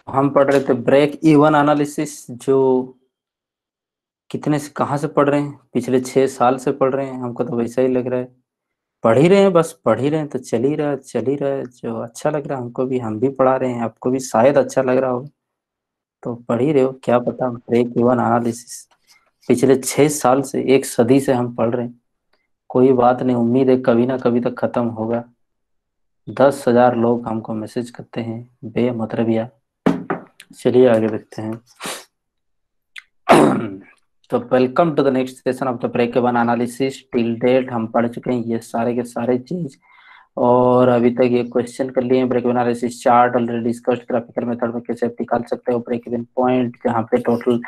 हम पढ़ रहे थे ब्रेक इवन एनालिसिस, जो कितने से कहाँ से पढ़ रहे हैं, पिछले 6 साल से पढ़ रहे हैं। हमको तो वैसा ही लग रहा है, पढ़ ही रहे हैं, बस पढ़ ही रहे हैं, तो चल ही रहा है जो अच्छा लग रहा है हमको भी, हम भी पढ़ा रहे हैं, आपको भी शायद अच्छा लग रहा हो तो पढ़ ही रहे हो, क्या पता। ब्रेक इवन एनालिसिस पिछले 6 साल से, 1 सदी से हम पढ़ रहे हैं। कोई बात नहीं, उम्मीद है कभी ना कभी तक खत्म होगा। 10,000 लोग हमको मैसेज करते हैं बेमतलबिया। चलिए आगे देखते हैं। तो welcome to the next session of the break even analysis. Till date हम पढ़ चुके हैं ये सारे के सारे चीज, और अभी तक ये क्वेश्चन कर लिए हैं। Break even analysis chart already discussed, graphical method में कैसे आप निकाल सकते हो ब्रेक इवन पॉइंट, जहाँ पे total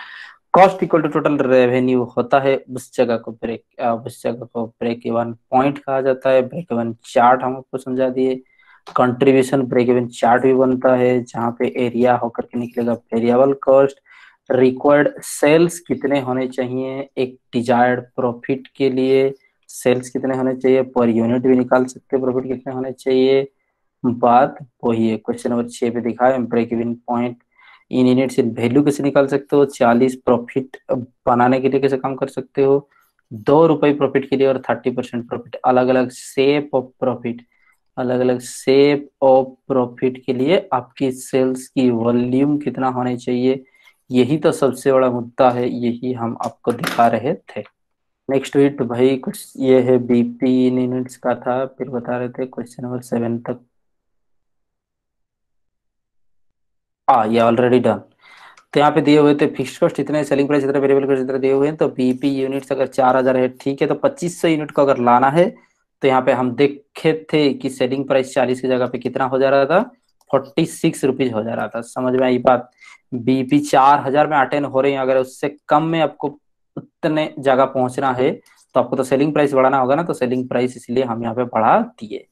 cost equal to total revenue होता है, उस जगह को ब्रेक इवन पॉइंट कहा जाता है। ब्रेक इवन चार्ट हम आपको समझा दिए। कंट्रीब्यूशन ब्रेक इवन चार्ट भी बनता है, जहाँ पे एरिया होकर के निकलेगा वेरिएबल कॉस्ट। रिक्वायर्ड सेल्स कितने होने चाहिए एक डिजायर्ड प्रॉफिट के लिए, सेल्स कितने होने चाहिए, पर यूनिट भी निकाल सकते हैं प्रॉफिट कितने होने चाहिए। बात वही है, क्वेश्चन नंबर 6 पे दिखा है break even point in units in value कैसे निकाल सकते हो, 40 प्रॉफिट बनाने के लिए कैसे काम कर सकते हो, 2 रुपए प्रॉफिट के लिए और 30% प्रॉफिट, अलग अलग शेप ऑफ प्रॉफिट, अलग अलग शेप ऑफ प्रॉफिट के लिए आपकी सेल्स की वॉल्यूम कितना होने चाहिए। यही तो सबसे बड़ा मुद्दा है, यही हम आपको दिखा रहे थे। नेक्स्ट वीट भाई कुछ ये है बीपी इन यूनिट्स का था, फिर बता रहे थे क्वेश्चन नंबर 7 तक। ये ऑलरेडी डन। तो यहाँ पे दिए हुए थे फिक्स कॉस्ट इतने, सेलिंग प्राइस इतने, वेरिएबल कॉस्ट इतने दिए हुए हैं। तो बीपी यूनिट्स अगर 4,000 है, ठीक है, तो 2500 यूनिट को अगर लाना है, तो यहाँ पे हम देखे थे कि सेलिंग प्राइस 40 की जगह पे कितना हो जा रहा था, 46 रुपीज हो जा रहा था। समझ में आई बात। बीपी 4,000 में अटेंड हो रही है, अगर उससे कम में आपको उतने जगह पहुंचना है, तो आपको तो सेलिंग प्राइस बढ़ाना होगा ना, तो सेलिंग प्राइस इसलिए हम यहाँ पे बढ़ा दिए।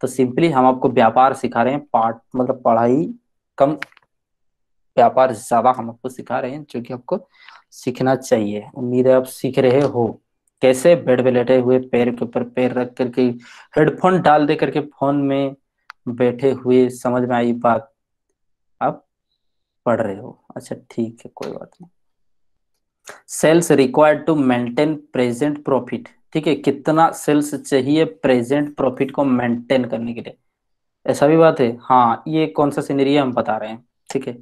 तो सिंपली हम आपको व्यापार सिखा रहे हैं, पार्ट मतलब पढ़ाई कम, व्यापार ज्यादा हम आपको सिखा रहे हैं, जो कि आपको सीखना चाहिए। उम्मीद है आप सीख रहे हो। कैसे, बेड पे लेटे हुए, पैर के ऊपर पैर रख करके, हेडफोन डाल दे करके फोन में बैठे हुए, समझ में आई बात। आप पढ़ रहे हो, अच्छा ठीक है, कोई बात नहीं। Sales required to maintain present profit, ठीक है, कितना सेल्स चाहिए प्रेजेंट प्रॉफिट को मेंटेन करने के लिए, ऐसा भी बात है। हाँ, ये कौन सा सिनेरियो हम बता रहे हैं, ठीक है।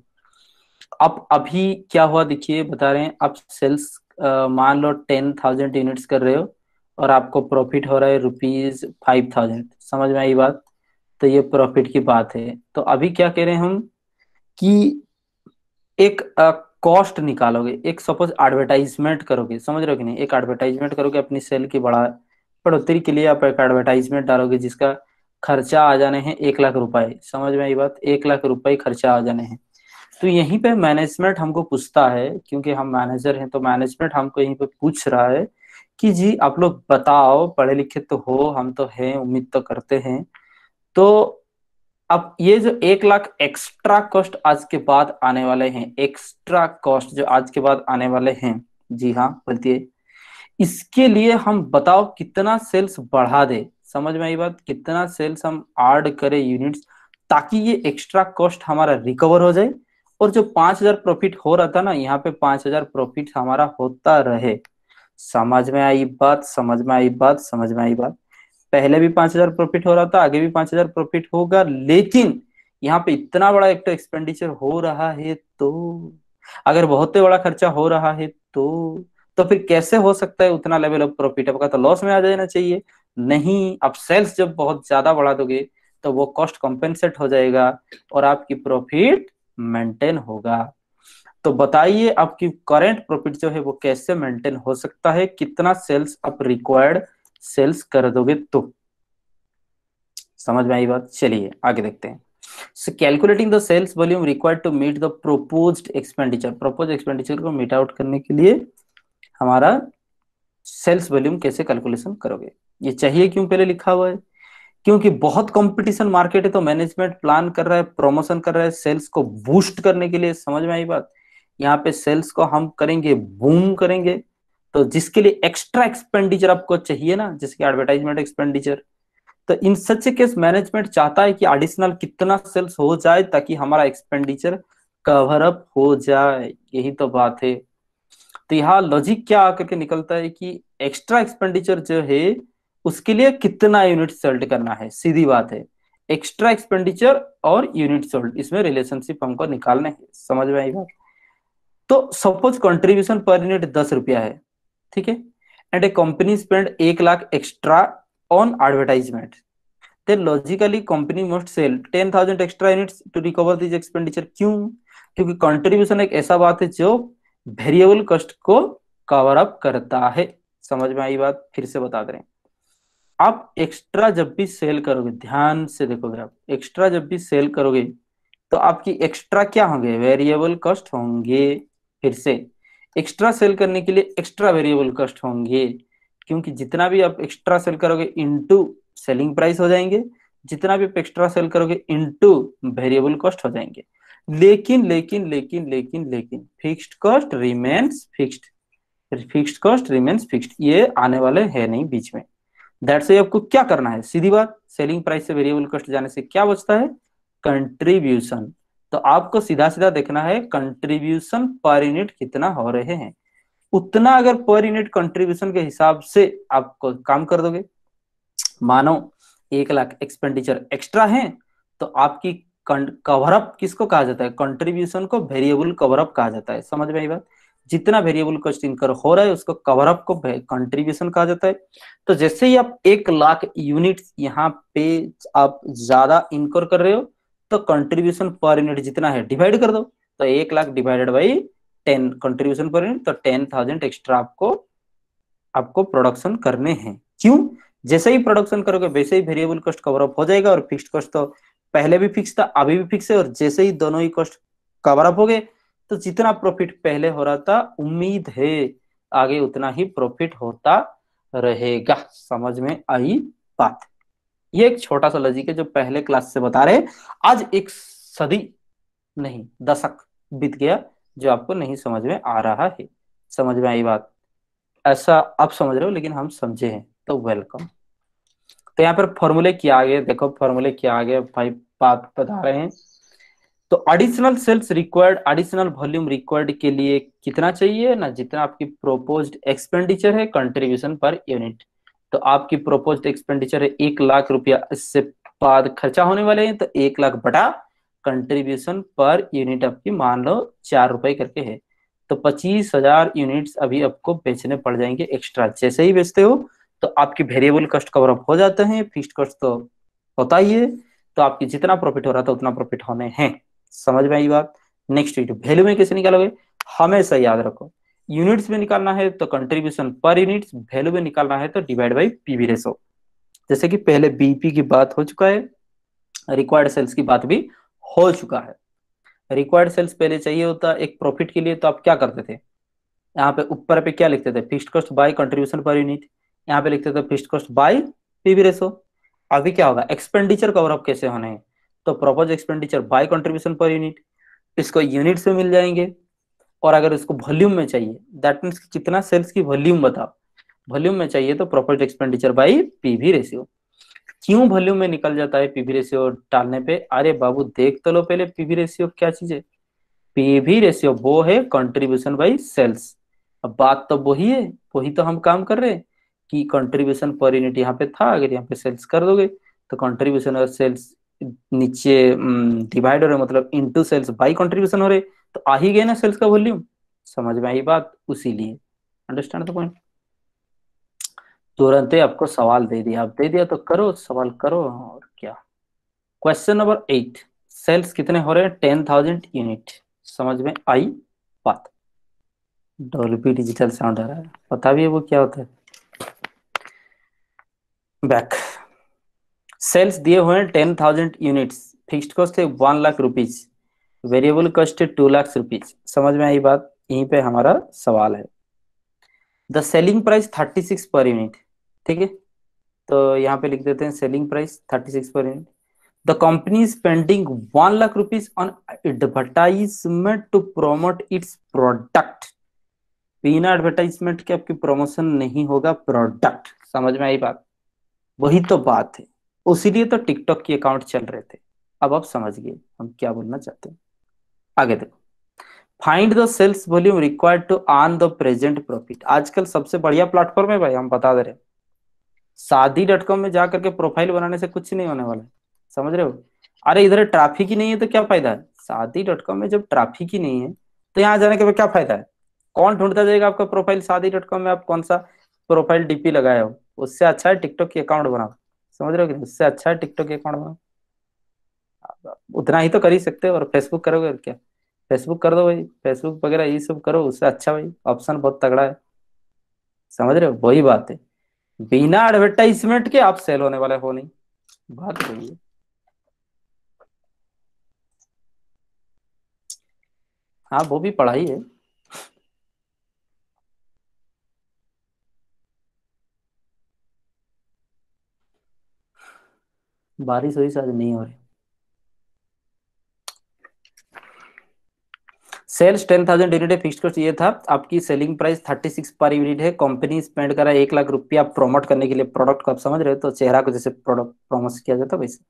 अब अभी क्या हुआ देखिए, बता रहे हैं, आप सेल्स मान लो 10,000 यूनिट्स कर रहे हो, और आपको प्रॉफिट हो रहा है ₹5,000, समझ में आई बात। तो ये प्रॉफिट की बात है। तो अभी क्या कह रहे हैं हम कि एक कॉस्ट निकालोगे, एक सपोज एडवर्टाइजमेंट करोगे, समझ रहे हो कि नहीं, एक एडवर्टाइजमेंट करोगे अपनी सेल की बढ़ोतरी के लिए, आप एक एडवर्टाइजमेंट डालोगे जिसका खर्चा आ जाने हैं 1 लाख रुपए, समझ में आई बात, 1 लाख रुपए खर्चा आ जाने हैं। तो यहीं पे मैनेजमेंट हमको पूछता है, क्योंकि हम मैनेजर हैं, तो मैनेजमेंट हमको यहीं पे पूछ रहा है कि जी आप लोग बताओ, पढ़े लिखे तो हो, हम तो हैं, उम्मीद तो करते हैं। तो अब ये जो 1 लाख एक्स्ट्रा कॉस्ट आज के बाद आने वाले हैं, एक्स्ट्रा कॉस्ट जो आज के बाद आने वाले हैं, जी हाँ बोलतिए, इसके लिए हम बताओ कितना सेल्स बढ़ा दे, समझ में आई बात, कितना सेल्स हम ऐड करें यूनिट्स, ताकि ये एक्स्ट्रा कॉस्ट हमारा रिकवर हो जाए, और जो 5,000 प्रॉफिट हो रहा था ना, यहाँ पे 5,000 प्रॉफिट हमारा होता रहे। समझ में आई बात, समझ में आई बात, समझ में आई बात। पहले भी 5,000 प्रॉफिट हो रहा था, आगे भी 5,000 प्रॉफिट होगा, लेकिन यहाँ पे इतना बड़ा एक तो एक्सपेंडिचर हो रहा है, तो अगर बहुत ही बड़ा खर्चा हो रहा है, तो फिर कैसे हो सकता है उतना लेवल ऑफ प्रॉफिट, आपका तो लॉस में आ जाना चाहिए। नहीं, आप सेल्स जब बहुत ज्यादा बढ़ा दोगे, तो वो कॉस्ट कॉम्पेंसेट हो जाएगा, और आपकी प्रॉफिट मेंटेन होगा। तो बताइए आपकी करंट प्रॉफिट जो है वो कैसे मेंटेन हो सकता है, कितना सेल्स आप रिक्वायर्ड सेल्स कर दोगे तो। समझ में आई बात, चलिए आगे देखते हैं। So calculating the sales volume required to meet the proposed expenditure, proposed expenditure को मीट आउट करने के लिए हमारा सेल्स वॉल्यूम कैसे कैलकुलेशन करोगे, ये चाहिए क्यों पहले लिखा हुआ है, क्योंकि बहुत कंपटीशन मार्केट है, तो मैनेजमेंट प्लान कर रहा है, प्रमोशन कर रहा है सेल्स को बूस्ट करने के लिए, समझ में आई बात। यहाँ पे सेल्स को हम करेंगे, बूम करेंगे, तो जिसके लिए एक्स्ट्रा एक्सपेंडिचर आपको चाहिए ना, जिसके एडवर्टाइजमेंट एक्सपेंडिचर, तो इन सच केस मैनेजमेंट चाहता है कि एडिशनल कितना सेल्स हो जाए, ताकि हमारा एक्सपेंडिचर कवर अप हो जाए, यही तो बात है। तो यहाँ लॉजिक क्या आकर के निकलता है कि एक्स्ट्रा एक्सपेंडिचर जो है उसके लिए कितना यूनिट सोल्ड करना है, सीधी बात है। एक्स्ट्रा एक्सपेंडिचर और यूनिट सोल्ड, इसमें रिलेशनशिप हमको निकालना है, समझ में आई बात। तो सपोज कंट्रीब्यूशन पर यूनिट 10 रुपया है, ठीक है, and A company spend 1 lakh extra on advertisement, then logically company must sell 10,000 extra units to recover this expenditure। क्यों? क्योंकि कंट्रीब्यूशन एक ऐसा बात है जो वेरिएबल कॉस्ट को कवर अप करता है। समझ में आई बात? फिर से बता दे रहे हैं। आप एक्स्ट्रा जब भी सेल करोगे, ध्यान से देखोगे, आप एक्स्ट्रा जब भी सेल करोगे तो आपकी एक्स्ट्रा क्या होंगे? वेरिएबल कॉस्ट होंगे। फिर से, एक्स्ट्रा सेल करने के लिए एक्स्ट्रा वेरिएबल कॉस्ट होंगे, क्योंकि जितना भी आप एक्स्ट्रा सेल करोगे इनटू सेलिंग प्राइस हो जाएंगे, जितना भी आप एक्स्ट्रा सेल करोगे इनटू वेरिएबल कॉस्ट हो जाएंगे। लेकिन लेकिन लेकिन लेकिन लेकिन fixed cost remains fixed, fixed cost remains fixed, ये आने वाले है नहीं बीच में। दैट्स से आपको क्या करना है, सीधी बात, सेलिंग प्राइस से वेरिएबल कॉस्ट जाने से क्या बचता है? कंट्रीब्यूशन। तो आपको सीधा सीधा देखना है कंट्रीब्यूशन पर यूनिट कितना हो रहे हैं, उतना अगर पर यूनिट कंट्रीब्यूशन के हिसाब से आपको काम कर दोगे। मानो 1 लाख एक्सपेंडिचर एक्स्ट्रा है, तो आपकी कवर अप किसको कहा जाता है? कंट्रीब्यूशन को वेरिएबल कवर अप कहा जाता है। समझ में आई बात? जितना वेरिएबल कॉस्ट इनकर हो रहा है उसको कवर अप को कंट्रीब्यूशन कहा जाता है। तो जैसे ही आप 1 लाख यूनिट यहाँ पे आप ज्यादा इनकर कर रहे हो, तो कंट्रीब्यूशन पर यूनिट जितना है डिवाइड कर दो। तो 1 lakh divided by 10 contribution per unit, तो 10,000 एक्स्ट्रा आपको आपको प्रोडक्शन करने हैं। क्यों? जैसे ही प्रोडक्शन करोगे वैसे ही वेरिएबल कॉस्ट कवर अप हो जाएगा, और फिक्स्ड कॉस्ट तो पहले भी फिक्स था अभी भी फिक्स है, और जैसे ही दोनों ही कॉस्ट कवर अप हो गए तो जितना प्रॉफिट पहले हो रहा था उम्मीद है आगे उतना ही प्रॉफिट होता रहेगा। समझ में आई बात? ये एक छोटा सा लॉजिक है जो पहले क्लास से बता रहे। आज एक सदी नहीं, दशक बीत गया जो आपको नहीं समझ में आ रहा है। समझ में आई बात? ऐसा आप समझ रहे हो लेकिन हम समझे हैं, तो वेलकम। तो यहाँ पर फॉर्मूले क्या आ गए, देखो फॉर्मूले क्या आ गए भाई, बात बता रहे हैं। तो additional sales required, additional volume required के लिए कितना चाहिए ना, जितना आपकी प्रोपोज्ड एक्सपेंडिचर है कंट्रीब्यूशन पर यूनिट। तो आपकी प्रोपोज्ड एक्सपेंडिचर है 1 लाख रुपया, इससे बाद खर्चा होने वाले हैं, तो 1 लाख बटा कंट्रीब्यूशन पर यूनिट आपकी मान लो 4 रुपए करके है, तो 25,000 यूनिट्स अभी आपको बेचने पड़ जाएंगे एक्स्ट्रा। जैसे ही बेचते हो तो आपकी वेरिएबल कॉस्ट कवर अप हो जाते हैं, फिक्स्ड कॉस्ट तो होता ही है, तो आपकी जितना प्रॉफिट हो रहा था उतना प्रॉफिट होने हैं। समझ में आई बात? नेक्स्ट वैल्यू में कैसे निकालोगे, हमेशा याद रखो, यूनिट्स में निकालना है तो कंट्रीब्यूशन पर यूनिट, वैल्यू में निकालना है तो डिवाइड बाई पीवी रेशो। जैसे कि पहले बीपी की बात हो चुका है, रिक्वायर्ड सेल्स की बात भी हो चुका है। रिक्वायर्ड सेल्स पहले चाहिए होता एक प्रॉफिट के लिए, तो आप क्या करते थे, यहाँ पे ऊपर पे क्या लिखते थे? Fixed cost by contribution per unit. यहाँ पे लिखते थे fixed cost by PV ratio. अभी क्या होगा, एक्सपेंडिचर कवर अप कैसे होने हैं, तो propose expenditure by contribution per unit, इसको यूनिट्स में मिल जाएंगे। और अगर इसको वॉल्यूम में चाहिए, दैट मीन्स कितना सेल्स की वॉल्यूम बताओ, वॉल्यूम में चाहिए तो profit expenditure by PV ratio. क्यों वॉल्यूम में निकल जाता है पीवी रेशियो डालने पे? अरे बाबू देख तो लो पहले पीवी रेशियो क्या चीज है। पीवी रेशियो वो है कंट्रीब्यूशन बाई सेल्स। अब बात तो वही है, वही तो हम काम कर रहे हैं कि कंट्रीब्यूशन पर यूनिट यहाँ पे था, अगर यहाँ पे सेल्स कर दोगे तो कंट्रीब्यूशन और सेल्स नीचे डिवाइड हो रहे, मतलब इनटू सेल्स बाई कंट्रीब्यूशन हो रहे, तो आ ही गए ना सेल्स का वॉल्यूम। समझ में आई बात? उसी लिए अंडरस्टैंड द पॉइंट। तुरंत ही आपको सवाल दे दिया, आप दे दिया तो करो, सवाल करो और क्या। क्वेश्चन नंबर 8, सेल्स कितने हो रहे हैं? 10,000 यूनिट। समझ में आई बात? डॉल्बी डिजिटल साउंड आ रहा है, पता भी है वो क्या होता है? बैक। सेल्स दिए हुए हैं 10,000 यूनिट्स, फिक्स्ड कॉस्ट है 1 लाख रुपीज, वेरिएबल कॉस्ट है 2 लाख रुपीज। समझ में आई बात? यहीं पे हमारा सवाल है। The selling price 36 per unit, ठीक है, तो यहाँ पे लिख देते हैं selling price 36 per unit. The company spending 1 lakh rupees on advertisement to promote its product. बिना एडवर्टाइजमेंट के आपकी प्रमोशन नहीं होगा प्रोडक्ट। समझ में आई बात? वही तो बात है, उसीलिए तो टिकटॉक के अकाउंट चल रहे थे। अब आप समझ गए हम क्या बोलना चाहते हैं। आगे देखो, find the sales volume required to earn the present profit. आजकल सबसे बढ़िया प्लेटफॉर्म है भाई, हम बता दे रहे हैं। शादी डॉट कॉम में जा करके प्रोफाइल बनाने से कुछ नहीं होने वाला है, समझ रहे हो। अरे इधर ट्रैफिक ही नहीं है तो क्या फायदा है। शादी डॉट कॉम में जब ट्रैफिक ही नहीं है तो यहाँ जाने के बाद क्या फायदा है। कौन ढूंढता जाएगा आपका प्रोफाइल शादी डॉट कॉम में, आप कौन सा प्रोफाइल डीपी लगाए हो। उससे अच्छा है टिकटॉक की अकाउंट बनाओ, समझ रहे हो कि नहीं? उससे अच्छा है टिकटॉक की अकाउंट बनाओ। उतना ही तो कर ही सकते हो। और फेसबुक करोगे और क्या, फेसबुक कर दो भाई, फेसबुक वगैरह ये सब करो, उससे अच्छा भाई ऑप्शन बहुत तगड़ा है, समझ रहे हो। वही बात है, बिना एडवर्टाइजमेंट के आप सेल होने वाले हो नहीं, बात वही है। हाँ वो भी पढ़ाई है। बारिश वही आज नहीं हो रही। सेल्स 10,000 यूनिट है, फिक्स्ड कॉस्ट ये था। आपकी सेलिंग प्राइस 36 पर यूनिट है। कंपनी स्पेंड करा 1 लाख रुपया प्रमोट करने के लिए प्रोडक्ट को, आप समझ रहे हो तो चेहरा को जैसे प्रोडक्ट प्रमोट किया जाता है वैसे।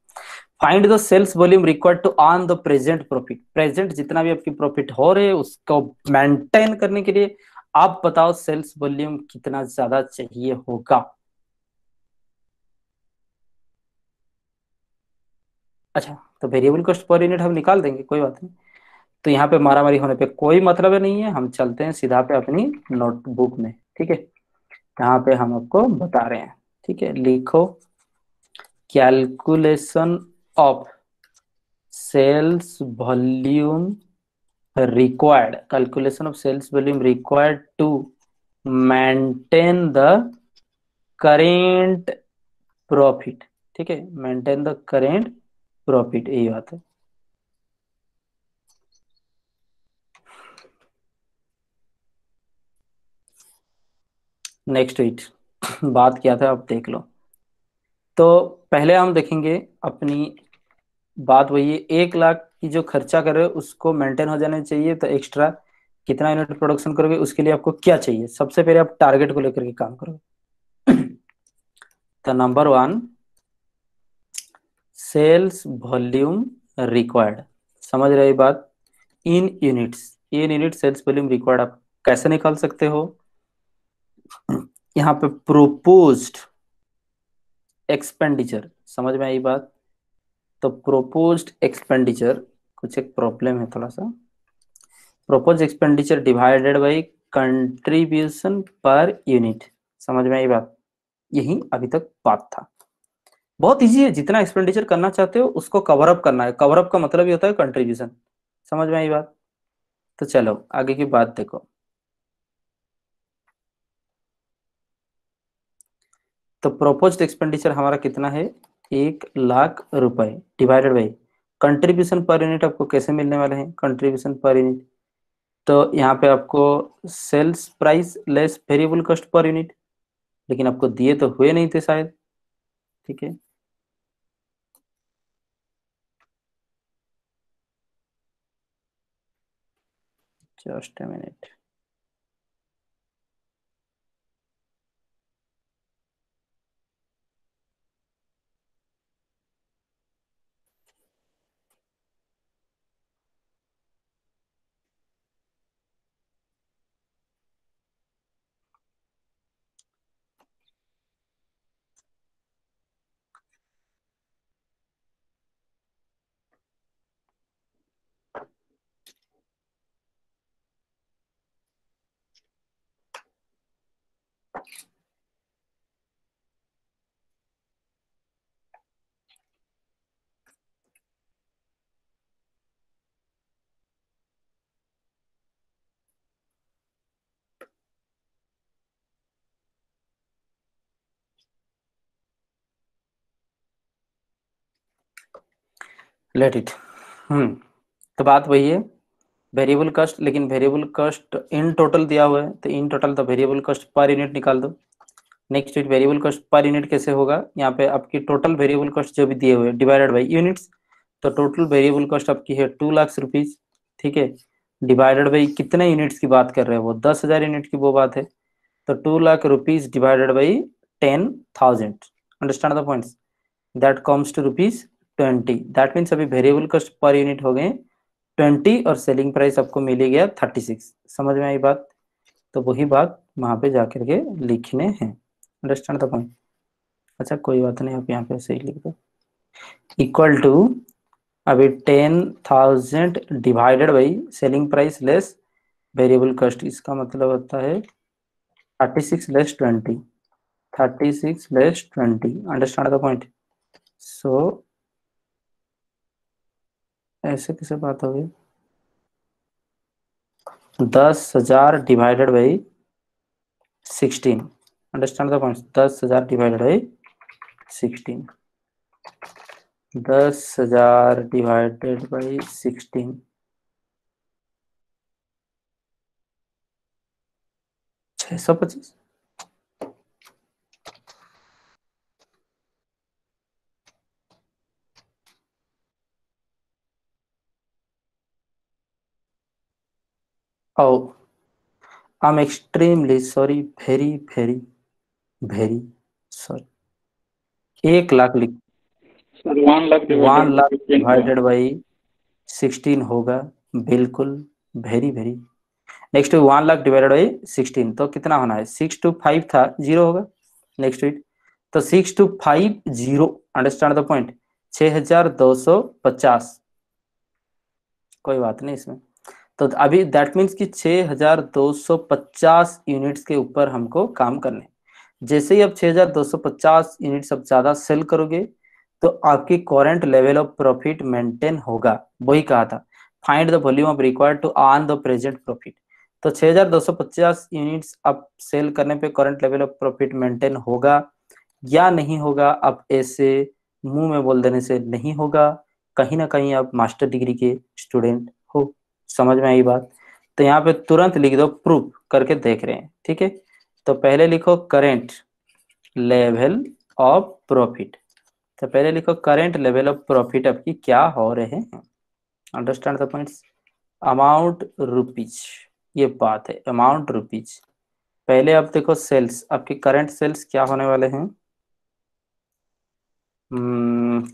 Find the sales volume required to earn the present profit. Present जितना भी आपकी प्रॉफिट हो रहे है उसको मेंटेन करने के लिए आप बताओ सेल्स वॉल्यूम कितना ज्यादा चाहिए होगा। अच्छा, तो वेरिएबल कॉस्ट पर यूनिट हम निकाल देंगे, कोई बात नहीं। तो यहाँ पे मारामारी होने पे कोई मतलब नहीं है, हम चलते हैं सीधा पे अपनी नोटबुक में, ठीक है। यहाँ पे हम आपको बता रहे हैं, ठीक है। लिखो calculation of sales volume required, calculation of sales volume required to maintain the current profit, ठीक है। मेंटेन द करेंट प्रॉफिट, यही बात है। नेक्स्ट वीक बात किया था, आप देख लो। तो पहले हम देखेंगे अपनी बात वही है, 1 लाख की जो खर्चा कर रहे हो उसको मेंटेन हो जाना चाहिए, तो एक्स्ट्रा कितना यूनिट प्रोडक्शन करोगे उसके लिए आपको क्या चाहिए। सबसे पहले आप टारगेट को लेकर के काम करोगे। तो नंबर 1, सेल्स वॉल्यूम रिक्वायर्ड, समझ रहे बात। In unit sales volume required आप कैसे निकाल सकते हो। यहाँ पे प्रोपोज्ड एक्सपेंडिचर, समझ में आई बात। तो प्रोपोज्ड एक्सपेंडिचर, कुछ एक प्रॉब्लम है थोड़ा सा। Propose expenditure divided by contribution per unit, समझ में आई बात। यही अभी तक बात था। बहुत इजी है, जितना एक्सपेंडिचर करना चाहते हो उसको कवर अप करना है। कवर अप का मतलब ये होता है कंट्रीब्यूशन, समझ में आई बात। तो चलो आगे की बात देखो। तो प्रोपोज्ड एक्सपेंडिचर हमारा कितना है, 1 लाख रुपए divided by contribution per unit. आपको कैसे मिलने वाले हैं कंट्रीब्यूशन पर यूनिट। तो यहाँ पे आपको sales price less variable cost per unit, लेकिन आपको दिए तो हुए नहीं थे शायद, ठीक है। Just a minute. Let it. तो बात वही है, वेरिएबल कॉस्ट, लेकिन वेरिएबल कॉस्ट इन टोटल दिया हुआ है, तो इन टोटल तो वेरिएबल कॉस्ट पर यूनिट निकाल दो। Next week variable cost per unit कैसे होगा, यहाँ पे आपकी टोटल वेरिएबल कॉस्ट जो भी दिए हुए डिवाइडेड बाई यूनिट्स। तो टोटल वेरिएबल कॉस्ट आपकी है 2 लाख रुपीज, ठीक है। डिवाइडेड बाई कितने यूनिट्स की बात कर रहे हैं वो, 10,000 यूनिट की वो बात है। तो 2 lakh rupees divided by 10,000, understand the points. That comes to rupees 20। That means अभी वेरिएबल कॉस्ट पर यूनिट हो गए 20 और सेलिंग प्राइस आपको मिल गया 36। समझ में आई बात? तो वही बात वहां पे जाकर के लिखने हैं। Understand the point? अच्छा कोई बात नहीं, आप यहाँ पे सही लिख दो। इक्वल टू, अभी 10,000 divided by selling price less variable cost, इसका मतलब होता है 36 less 20, 36 less 20। Understand the point? So ऐसे कैसे बात होगी? 10,000 divided by 16। Understand the point? 10,000 divided by 16, 10,000 divided by 16, 625। Oh, I am extremely sorry, very very very sorry. 1 lakh लिख, sir 1 lakh divided 1 by lakh 15 होगा। डिवाइडेड बाई 16 होगा, बिल्कुल, very very. Next 1 lakh divided by 16, तो कितना होना है? 625 था, 0 होगा। नेक्स्ट वीट, तो 6250, अंडरस्टैंड द पॉइंट? 6250। कोई बात नहीं इसमें। तो अभी दैट मीन्स कि 6250 यूनिट्स के ऊपर हमको काम करने। जैसे ही आप 6250 यूनिट्स अब ज्यादा सेल करोगे तो आपकी current level of profit maintain होगा। वही कहा था, find the volume of required to earn the present profit. तो 6250 यूनिट्स अब सेल करने पे current level of profit maintain होगा या नहीं होगा? अब ऐसे मुंह में बोल देने से नहीं होगा, कहीं ना कहीं आप मास्टर डिग्री के स्टूडेंट हो। समझ में आई बात? तो यहाँ पे तुरंत लिख दो, प्रूफ करके देख रहे हैं, ठीक है? तो पहले लिखो करेंट लेवल ऑफ प्रॉफिट। तो पहले लिखो करेंट लेवल ऑफ प्रॉफिट आपकी क्या हो रहे हैं। Understand the points? Amount rupees, ये बात है, अमाउंट रुपीज। पहले आप देखो सेल्स, आपके करंट सेल्स क्या होने वाले हैं?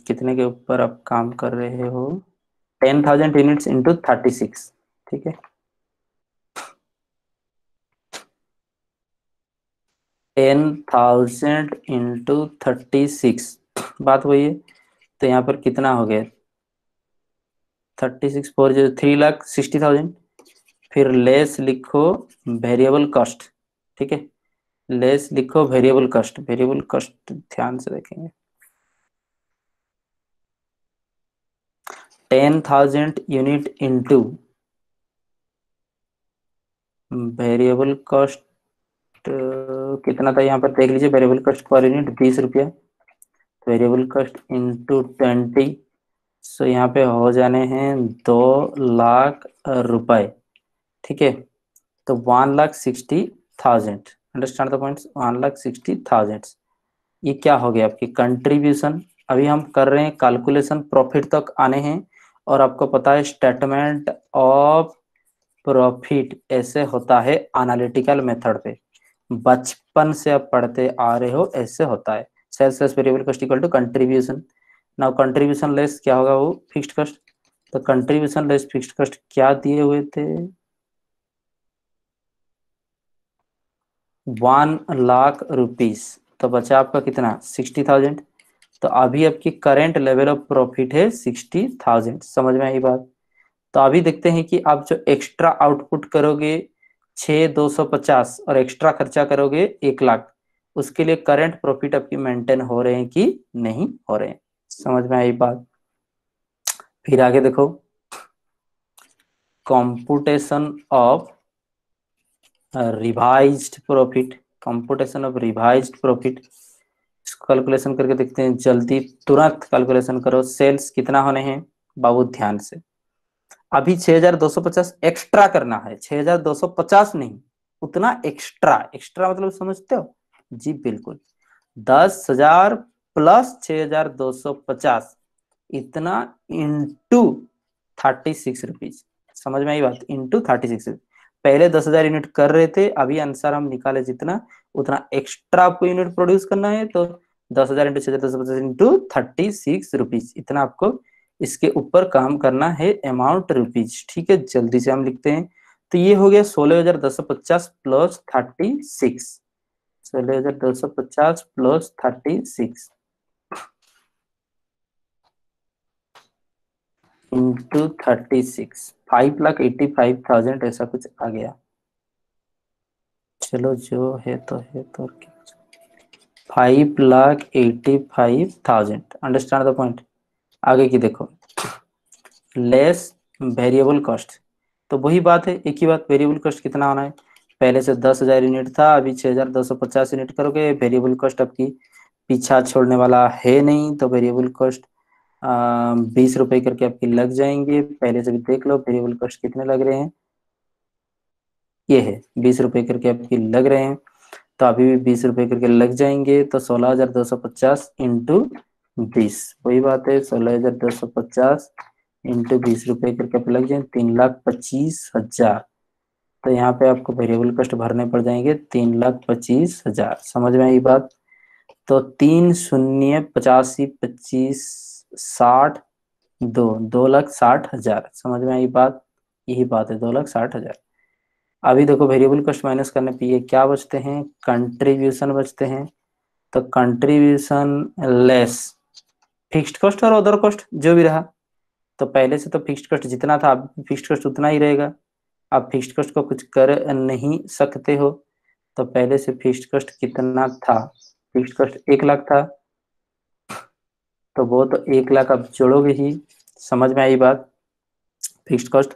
कितने के ऊपर आप काम कर रहे हो? 10,000 यूनिट्स इंटू 36, ठीक है? 10,000 इंटू 36, बात वही है। तो यहाँ पर कितना हो गया? 36 4 3,60,000। फिर लेस लिखो वेरिएबल कॉस्ट, ठीक है? लेस लिखो वेरिएबल कॉस्ट, वेरिएबल कॉस्ट ध्यान से देखेंगे। 10,000 यूनिट इंटू वेरिएबल कॉस्ट कितना था यहाँ पर देख लीजिए। वेरिएबल कॉस्ट पर यूनिट 20 रुपया, वेरिएबल कॉस्ट इंटू 20, सो यहाँ पे हो जाने हैं 2 लाख रुपए, ठीक है? तो 1,60,000। Understand the points? 1,60,000। ये क्या हो गया आपकी कंट्रीब्यूशन। अभी हम कर रहे हैं कैलकुलेशन, प्रॉफिट तक आने हैं। और आपको पता है स्टेटमेंट ऑफ प्रॉफिट ऐसे होता है एनालिटिकल मेथड पे, बचपन से आप पढ़ते आ रहे हो, ऐसे होता है। Sales less variable cost equal to contribution. Now contribution less क्या होगा? वो फिक्स्ड कॉस्ट। तो कंट्रीब्यूशन लेस फिक्स्ड कॉस्ट क्या दिए हुए थे? 1 लाख रुपीज। तो बचा आपका कितना? 60,000। तो अभी आपकी करेंट लेवल ऑफ प्रॉफिट है 60,000। समझ में आई बात? तो अभी देखते हैं कि आप जो एक्स्ट्रा आउटपुट करोगे 6,250 और एक्स्ट्रा खर्चा करोगे 1 लाख, उसके लिए करंट प्रॉफिट आपकी मेंटेन हो रहे हैं कि नहीं हो रहे हैं। समझ में आई बात? फिर आगे देखो, computation of revised profit, computation of revised profit, इसको कैलकुलेशन करके देखते हैं जल्दी। तुरंत कैलकुलेशन करो। सेल्स कितना होने हैं बाबू? ध्यान से, अभी 6,250 एक्स्ट्रा करना है, 6,250 नहीं, उतना एक्स्ट्रा। एक्स्ट्रा मतलब समझते हो? जी बिल्कुल, 10,000 प्लस 6,250, इतना इंटू 36 रुपीज। समझ में आई बात? इंटू 36। पहले 10,000 यूनिट कर रहे थे, अभी आंसर हम निकाले जितना, उतना एक्स्ट्रा आपको यूनिट प्रोड्यूस करना है। तो 10,000 इंटू 6,250 इंटू 36 रुपीज, इतना आपको इसके ऊपर काम करना है अमाउंट रुपीज। ठीक है, जल्दी से हम लिखते हैं। तो ये हो गया 16,250 प्लस 36, 16,250 प्लस 36 इंटू 36, 5,85,000 ऐसा कुछ आ गया। चलो जो है तो है, तो 5,85,000, अंडरस्टैंड द पॉइंट। आगे की देखो, लेस वेरिएबल कॉस्ट। तो वही बात है, एक ही बात, वेरिएबल कॉस्ट कितना होना है, पहले से 10,000 यूनिट था, अभी 6,250 यूनिट करोगे। वेरिएबल कॉस्ट आपकी पीछा छोड़ने वाला है नहीं, तो वेरिएबल कॉस्ट 20 रुपए करके आपकी लग जाएंगे। पहले से भी देख लो वेरिएबल कॉस्ट कितने लग रहे हैं, ये है 20 रुपए करके आपकी लग रहे हैं। तो अभी भी 20 रुपए करके लग जाएंगे। तो 16,250 इंटू 20, वही बात है, 16,250 इंटू 20 रुपए करके आप लग जाए 3,25,000। तो यहाँ पे आपको वेरिएबल कॉस्ट भरने पड़ जाएंगे 3,25,000। समझ में आई बात। तो 3 शून्य 85 25 60 2,60,000। समझ में आई बात, यही बात है, 2,60,000। अभी देखो वेरिएबल कॉस्ट माइनस करने पे ये क्या बचते हैं, कंट्रीब्यूशन बचते हैं। तो कंट्रीब्यूशन लेस फिक्स्ड कॉस्ट और अदर कॉस्ट जो भी रहा। तो पहले से तो फिक्स्ड कॉस्ट जितना था, अब फिक्स्ड कॉस्ट उतना ही रहेगा। आप फिक्स्ड कॉस्ट को कुछ कर नहीं सकते हो। तो पहले से फिक्स्ड कॉस्ट कितना था, फिक्स्ड कॉस्ट 1 लाख था, तो वो तो 1 लाख आप जोड़ोगे ही। समझ में आई बात। फिक्स्ड कॉस्ट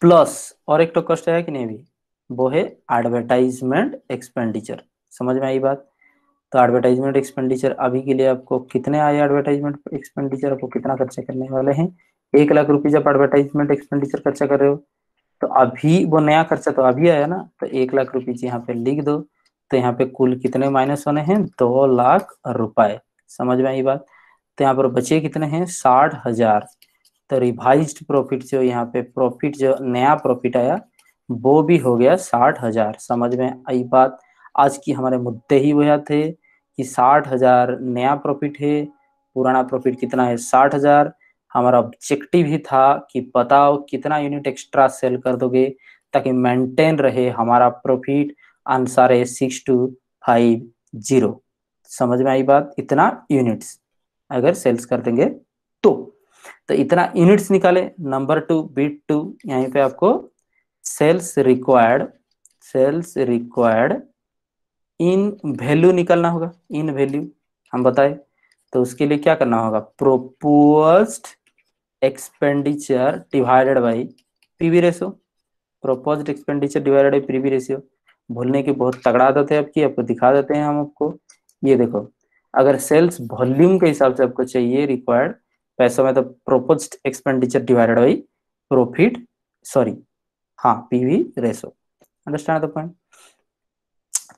प्लस और एक तो कॉस्ट है कि नहीं भी, वो है एडवर्टाइजमेंट एक्सपेंडिचर। समझ में आई बात। तो एडवर्टाइजमेंट एक्सपेंडिचर अभी के लिए आपको कितने आए, एडवर्टाइजमेंट एक्सपेंडिचर आपको कितना खर्चा करने वाले हैं, 1 लाख रुपीज आप एडवर्टाइजमेंट एक्सपेंडिचर खर्चा कर रहे हो। तो अभी वो नया खर्चा तो अभी आया ना, तो 1 लाख रुपीज यहाँ पे लिख दो। तो यहाँ पे कुल कितने माइनस होने हैं, 2 लाख रुपए। समझ में आई बात। तो यहाँ पर बचे कितने हैं, 60,000। तो रिवाइज्ड प्रॉफिट जो यहाँ पे प्रॉफिट जो नया प्रॉफिट आया वो भी हो गया 60,000। समझ में आई बात। आज की हमारे मुद्दे ही वह थे कि 60,000 नया प्रॉफिट है, पुराना प्रॉफिट कितना है, 60,000। हमारा ऑब्जेक्टिव ही था कि बताओ कितना यूनिट एक्स्ट्रा सेल कर दोगे ताकि मेंटेन रहे हमारा प्रॉफिट। आंसर है 6250। समझ में आई बात, इतना यूनिट्स अगर सेल्स कर देंगे तो। तो इतना यूनिट्स निकाले। नंबर 2 बिट 2, यहीं पे आपको सेल्स रिक्वायर्ड इन वैल्यू निकालना होगा। इन वैल्यू हम बताए, तो उसके लिए क्या करना होगा, proposed expenditure divided by PV ratio. Proposed expenditure divided by PV ratio. भूलने की बहुत तगड़ा आदत है आपकी, आपको दिखा देते हैं हम आपको। ये देखो, अगर सेल्स वॉल्यूम के हिसाब से आपको चाहिए रिक्वायर्ड पैसों में, तो proposed expenditure divided by profit, sorry, हाँ, PV ratio. Understand the point.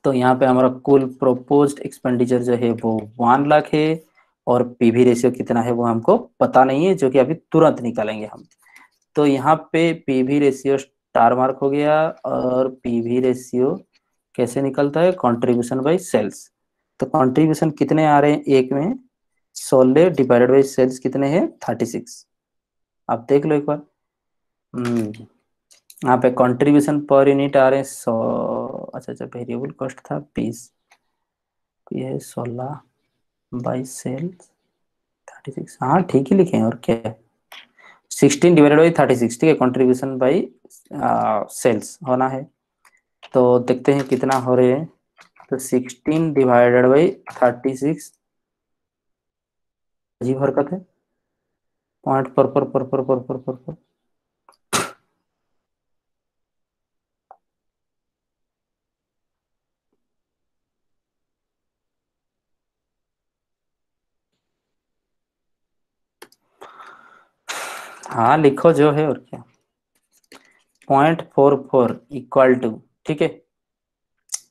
तो यहाँ पे हमारा कुल प्रोपोज्ड एक्सपेंडिचर जो है वो 1 लाख है, और पीवी रेशियो कितना है वो हमको पता नहीं है, जो कि अभी तुरंत निकालेंगे हम। तो यहाँ पे पीवी रेशियो स्टार मार्क हो गया। और पीवी रेशियो कैसे निकलता है, कंट्रीब्यूशन बाय सेल्स। तो कंट्रीब्यूशन कितने आ रहे हैं एक में, 16 डिवाइडेड बाई सेल्स कितने हैं, 36। आप देख लो एक बार। यहाँ पे कंट्रीब्यूशन पर यूनिट आ रहे हैं 100। अच्छा अच्छा, वेरिएबल कॉस्ट था 20, तो ये 16 बाई सेल्स 36। हाँ ठीक ही लिखे हैं, और क्या है, 16 डिवाइडेड बाई 36। ठीक है, कंट्रीब्यूशन बाई सेल्स होना है। तो देखते हैं कितना हो रहे हैं। तो 16 डिवाइडेड बाई 36, अजीब हरकत है, पॉइंट पर। हाँ लिखो जो है, और क्या, 0.44 इक्वल टू, ठीक है,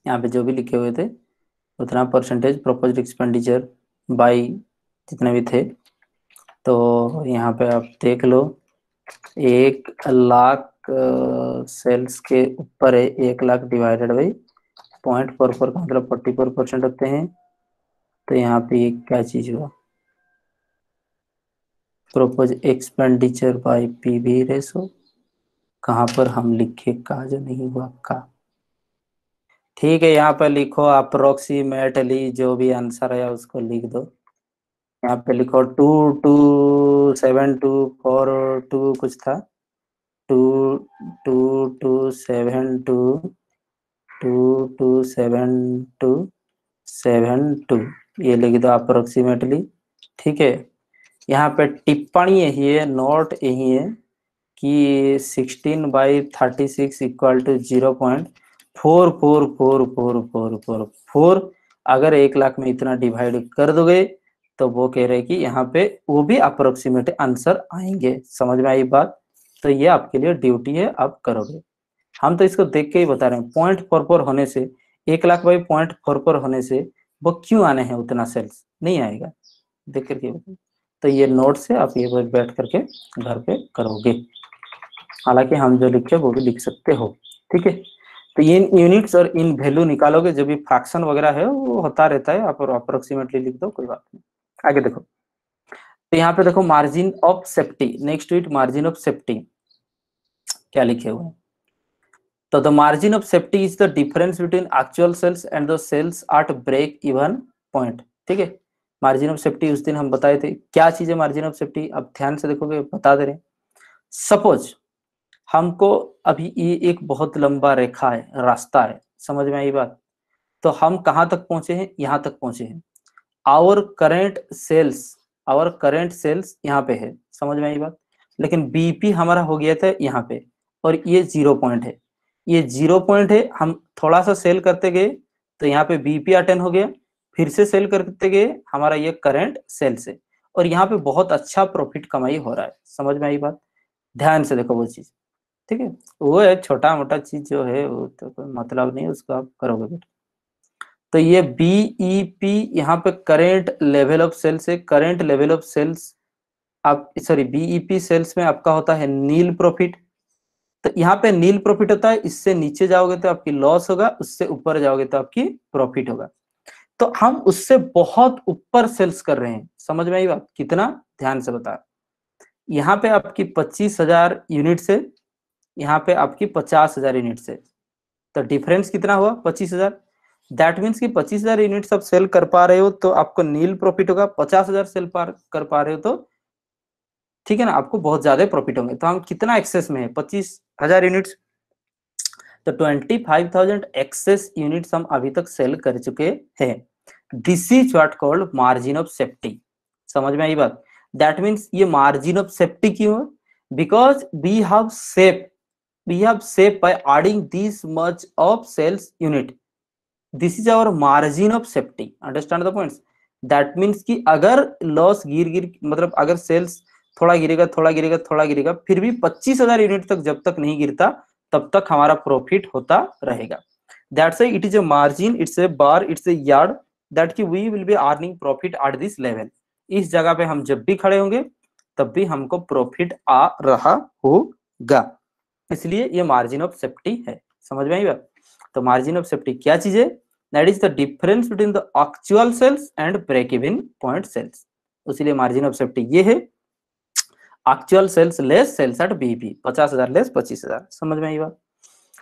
यहाँ पे जो भी लिखे हुए थे उतना परसेंटेज प्रोपोज्ड एक्सपेंडिचर बाई जितने भी थे। तो यहाँ पे आप देख लो, 1 लाख सेल्स के ऊपर है, 1 लाख डिवाइडेड बाई 0.44 का मतलब 44% होते हैं। तो यहाँ पे ये क्या चीज हुआ, propose expenditure bye PV ratio, कहाँ पर हम लिखे का जो नहीं हुआ का। ठीक है, यहाँ पर लिखो अप्रोक्सीमेटली, जो भी आंसर है उसको लिख दो। यहाँ पे लिखो 2272 कुछ था, 2272 ये लिख दो अप्रोक्सीमेटली। ठीक है, यहाँ पे टिप्पणी यही है, नोट यही है कि 16/36 इक्वल टू 0.444444। अगर 1 लाख में इतना डिवाइड कर दोगे तो वो कह रहे हैं कि यहाँ पे वो भी अप्रोक्सीमेट आंसर आएंगे। समझ में आई बात? तो ये आपके लिए ड्यूटी है, आप करोगे। हम तो इसको देख के ही बता रहे हैं, 0.44 होने से, 1 लाख बाई 0.44 होने से वो क्यों आने हैं उतना सेल्स, नहीं आएगा, देख करके बताइए। तो ये नोट से आप ये बैठ करके घर पे करोगे, हालांकि हम जो लिखे वो भी लिख सकते हो। ठीक है, तो ये यूनिट्स और इन वैल्यू निकालोगे, जो भी फ्रैक्शन वगैरह है वो होता रहता है, आप अप्रोक्सीमेटली लिख दो, कोई बात नहीं। आगे देखो, तो यहाँ पे देखो margin of safety, next to it margin of safety क्या लिखे हुए हैं। तो the margin of safety is the difference between actual sales and the sales at break even point. ठीक है, मार्जिन ऑफ सेफ्टी उस दिन हम बताए थे, क्या चीज है मार्जिन ऑफ सेफ्टी, अब ध्यान से देखोगे बता दे रहे हैं। सपोज हमको अभी ये एक बहुत लंबा रेखा है, रास्ता है, समझ में आई बात। तो हम कहाँ तक पहुंचे हैं, यहाँ तक पहुंचे हैं। Our current sales, our current sales यहाँ पे है, समझ में आई बात। लेकिन बीपी हमारा हो गया था यहाँ पे, और ये 0 पॉइंट है, ये 0 पॉइंट है। हम थोड़ा सा सेल करते गए तो यहाँ पे बीपी अटेन हो गया, फिर से सेल करते गए, हमारा ये करंट सेल्स है, और यहाँ पे बहुत अच्छा प्रॉफिट कमाई हो रहा है। समझ में आई बात? ध्यान से देखो वो चीज। ठीक है, वो है छोटा मोटा चीज जो है, वो तो कोई मतलब नहीं, उसको आप करोगे बेटा। तो ये बीईपी यहाँ पे करेंट लेवल ऑफ सेल्स है, करेंट लेवल ऑफ सेल्स, आप सॉरी बीईपी सेल्स में आपका होता है नील प्रॉफिट। तो यहाँ पे नील प्रॉफिट होता है, इससे नीचे जाओगे तो आपकी लॉस होगा, उससे ऊपर जाओगे तो आपकी प्रॉफिट होगा। तो हम उससे बहुत ऊपर सेल्स कर रहे हैं, समझ में आई बात? कितना, ध्यान से बता। यहाँ पे आपकी 25,000 यूनिट से, यहाँ पे आपकी 50,000 यूनिट से, तो डिफरेंस कितना हुआ, 25,000। दैट मीन्स कि 25,000 यूनिट आप सेल कर पा रहे हो तो आपको नील प्रॉफिट होगा, 50,000 सेल कर पा रहे हो तो ठीक है ना, आपको बहुत ज्यादा प्रॉफिट होंगे। तो हम कितना एक्सेस में है, 25,000 यूनिट्स, तो 25,000 एक्सेस यूनिट्स हम अभी तक सेल कर चुके हैं। This is what called margin of safety. समझ में आई बात? दैट मीन्स ये मार्जिन ऑफ सेफ्टी क्यों है, because we have save by adding this much of sales unit. This is our margin of safety. Understand the points? That means कि अगर loss गिर मतलब अगर सेल्स थोड़ा गिरेगा थोड़ा गिरेगा थोड़ा गिरेगा, फिर भी 25,000 यूनिट तक जब तक नहीं गिरता तब तक हमारा प्रॉफिट होता रहेगा। That's why it is a margin, it's a bar, it's a yard that कि we will be earning profit at this level. इस जगह पे हम जब भी खड़े होंगे तब भी हमको प्रॉफिट आ रहा होगा, इसलिए ये मार्जिन ऑफ सेफ्टी है। समझ में आई बात? तो मार्जिन ऑफ सेफ्टी क्या चीज है, that is the difference between the actual sales and break even point sales. इसलिए मार्जिन ऑफ सेफ्टी ये है, actual sales less sales at BP, 50,000 less 25,000। समझ में आई बात?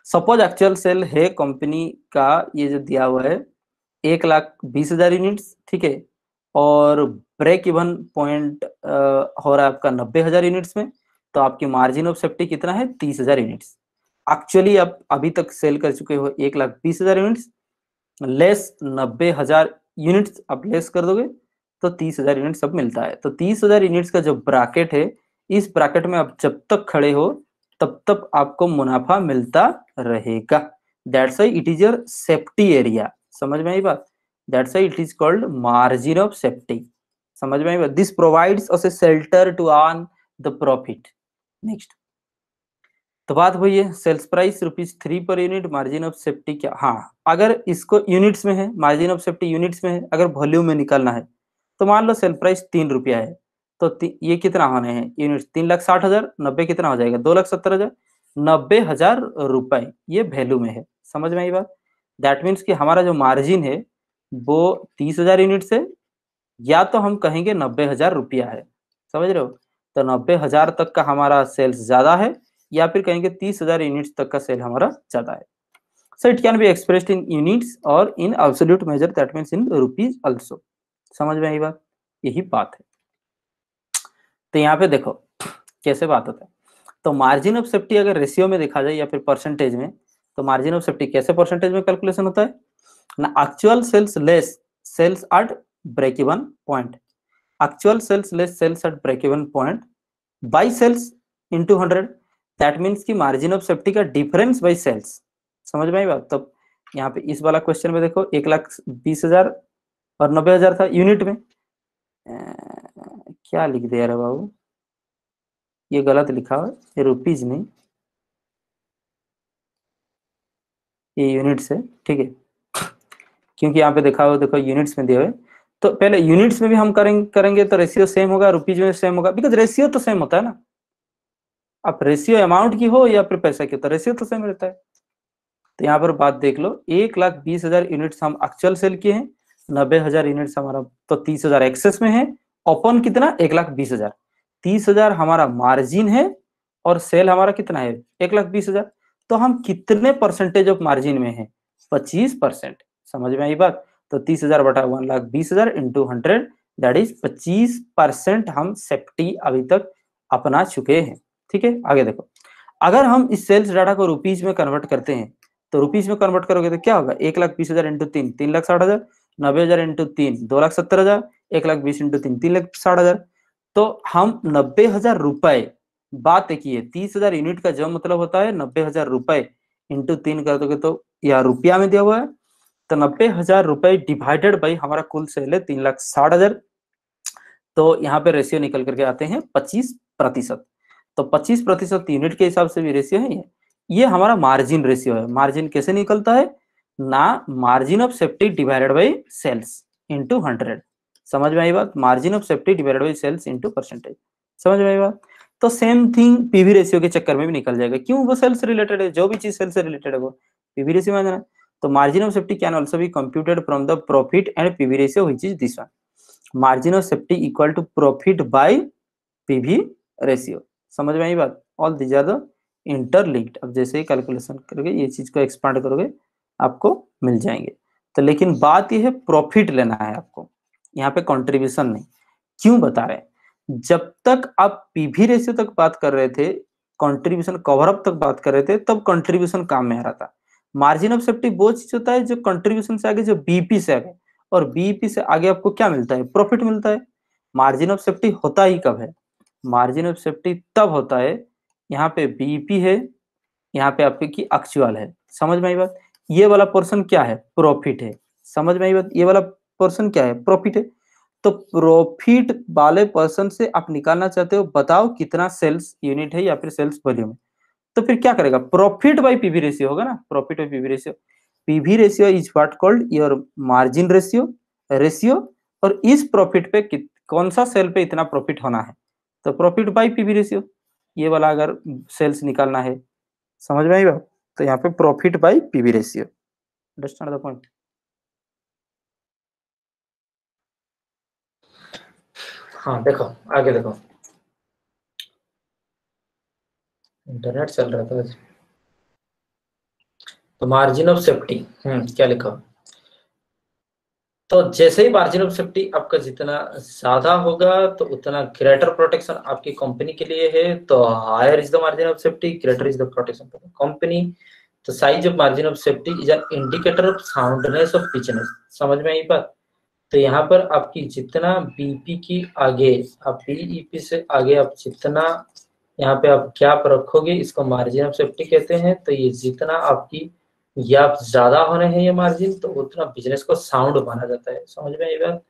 सपोज एक्चुअल सेल है कंपनी का, ये जो दिया हुआ है 1,20,000 यूनिट्स, ठीक है, और ब्रेक इवन पॉइंट हो रहा है आपका 90,000 यूनिट्स में, तो आपकी मार्जिन ऑफ सेफ्टी कितना है, 30,000 यूनिट्स। एक्चुअली आप अभी तक सेल कर चुके हो 1,20,000 यूनिट्स, लेस 90,000 यूनिट्स आप लेस कर दोगे तो 30,000 यूनिट सब मिलता है। तो 30,000 यूनिट्स का जो ब्रैकेट है, इस ब्रैकेट में आप जब तक खड़े हो तब तक आपको मुनाफा मिलता रहेगा। That's why it is your safety area. समझ में आई बात? That's why it is called margin of safety. समझ में आई बात? This provides us a shelter to earn the profit. Next, तो बात वही है, sales price ₹3 per unit, margin of safety क्या, हाँ अगर इसको यूनिट्स में है, मार्जिन ऑफ सेफ्टी यूनिट्स में है, अगर वॉल्यूम में निकालना है तो मान लो सेल प्राइस ₹3 है, तो ये कितना होने हैं यूनिट्स, 3,60,000, 90 कितना हो जाएगा, 2,70,000, 90,000 रुपए ये वैल्यू में है। समझ में आई बात? दैट मीन्स कि हमारा जो मार्जिन है वो 30,000 यूनिट से, या तो हम कहेंगे 90,000 रुपया है। समझ रहे हो? तो 90,000 तक का हमारा सेल्स ज्यादा है, या फिर कहेंगे 30,000 यूनिट्स तक का सेल हमारा ज्यादा है। So it can be expressed in units और in absolute measure, that means in rupees also. समझ में आई बात? यही बात है। तो यहाँ पे देखो कैसे बात होता है। तो मार्जिन ऑफ सेफ्टी अगर रेशियो में देखा जाए या फिर परसेंटेज में, तो मार्जिन ऑफ सेफ्टी कैसे परसेंटेज में कैलकुलेशन होता है ना, actual sales less sales at break even point, actual sales less sales at break even point by sales into 100, that means की मार्जिन ऑफ सेफ्टी का डिफरेंस बाई सेल्स। समझ में आई बात? तब यहाँ पे इस वाला क्वेश्चन में देखो 1,20,000 और 90,000 था यूनिट में। क्या लिख दिया रे बाबू, ये गलत लिखा है, ये रुपीज नहीं, ये यूनिट्स है, ठीक है, क्योंकि यहाँ पे देखा हो, देखो यूनिट्स में दिए हुए। तो पहले यूनिट्स में भी हम करेंगे तो रेशियो सेम होगा, रुपीज में सेम होगा, बिकॉज रेशियो तो सेम होता है ना। अब रेशियो अमाउंट की हो या फिर पैसा की, तो रेशियो तो सेम रहता है। तो यहाँ पर बात देख लो, 1,20,000 यूनिट्स हम एक्चुअल सेल किए हैं, 90,000 यूनिट्स हमारा, तो 30,000 एक्सेस में है। ओपन कितना? 1,20,000, 30,000 हमारा मार्जिन है और सेल हमारा कितना है? 1,20,000। तो हम कितने परसेंटेज ऑफ मार्जिन में है? 25%। समझ में आई बात? तो 30,000 बटा 1,20,000 इंटू 100, दैट इज 25% हम सेफ्टी अभी तक अपना चुके हैं। ठीक है, आगे देखो, अगर हम इस सेल्स डाटा को रुपीज में कन्वर्ट करते हैं, तो रुपीज में कन्वर्ट करोगे तो क्या होगा? 1,20,000 इंटू 3, 3,60,000, 90,000 इंटू 3, 2,70,000, 1,20,000 इंटू 3, 3,60,000। तो हम 90,000 रुपए, बात एक ही है, 30,000 यूनिट का जो मतलब होता है 90,000 रुपए इंटू 3 कर दोगे तो यह रुपया में दिया हुआ है, तो 90,000 रुपए डिवाइडेड बाई हमारा कुल सेल है 3,60,000। तो यहाँ पे रेशियो निकल करके आते हैं 25%। तो 25% यूनिट के हिसाब से भी रेशियो है ये हमारा मार्जिन रेशियो है। मार्जिन कैसे निकलता है ना, margin of safety divided by sales into 100। समझ में आई बात? Margin of safety divided by sales into percentage. समझ में आई बात? तो सेम थिंग पीवी रेशियो के चक्कर में भी निकल जाएगा, क्यों? वो सेल्स रिलेटेड है, जो भी चीज सेल्स से रिलेटेड है वो पीवी रेशियो में जाना। तो margin of safety can also be computed from the profit and PV ratio which is this one. Margin of safety equal to profit by PV ratio. समझ में आई बात? All these are the interlinked. अब जैसे ही calculation करोगे, ये चीज को एक्सपांड करोगे, आपको मिल जाएंगे। तो लेकिन बात ये है, प्रॉफिट लेना है आपको, यहाँ पे कंट्रीब्यूशन नहीं। क्यों बता रहे हैं? जब तक आप पीवी रेशियो तक बात कर रहे थे, कंट्रीब्यूशन कवरअप तक बात कर रहे थे, तब कंट्रीब्यूशन काम में आ रहा था। मार्जिन ऑफ सेफ्टी वो चीज होता है जो कंट्रीब्यूशन से आगे, जो बीईपी से आगे, और बीईपी से आगे आपको क्या मिलता है? प्रॉफिट मिलता है। मार्जिन ऑफ सेफ्टी होता ही कब है? मार्जिन ऑफ सेफ्टी तब होता है, यहाँ पे बीईपी है, यहाँ पे आपके की एक्चुअल है। समझ में आई बात? ये वाला पोर्शन क्या है? प्रॉफिट है। समझ में आई बात? ये वाला पोर्शन क्या है? प्रॉफिट है। तो प्रॉफिट वाले पर्सन से आप निकालना चाहते हो, बताओ कितना सेल्स यूनिट है या फिर सेल्स वॉल्यूम है। तो फिर क्या करेगा? प्रॉफिट बाई पीवी रेशियो होगा ना, profit by PV ratio. PV ratio is what called your margin ratio. और इस प्रॉफिट पे कौन सा सेल पे इतना प्रॉफिट होना है, तो प्रॉफिट बाई पीवी रेशियो। ये वाला अगर सेल्स निकालना है, समझ में आई बात? तो यहाँ पे profit by PV ratio. Understand the point? हाँ देखो, आगे देखो, इंटरनेट चल रहा था आज। तो मार्जिन ऑफ सेफ्टी क्या लिखा? तो जैसे ही मार्जिन ऑफ सेफ्टी आपका जितना ज्यादा होगा, तो उतना ग्रेटर प्रोटेक्शन आपकी कंपनी के लिए है। तो higher is the margin of safety, greater is the protection for the company. तो size of margin of safety is an indicator of soundness of business. समझ में आई बात? तो यहाँ पर आपकी जितना बीपी की आगे, आप बीईपी से आगे आप जितना यहाँ पे आप क्या रखोगे, इसको मार्जिन ऑफ सेफ्टी कहते हैं। तो ये जितना आपकी या ज्यादा होने हैं ये मार्जिन, तो उतना बिजनेस को साउंड माना जाता है। समझ में आई बात?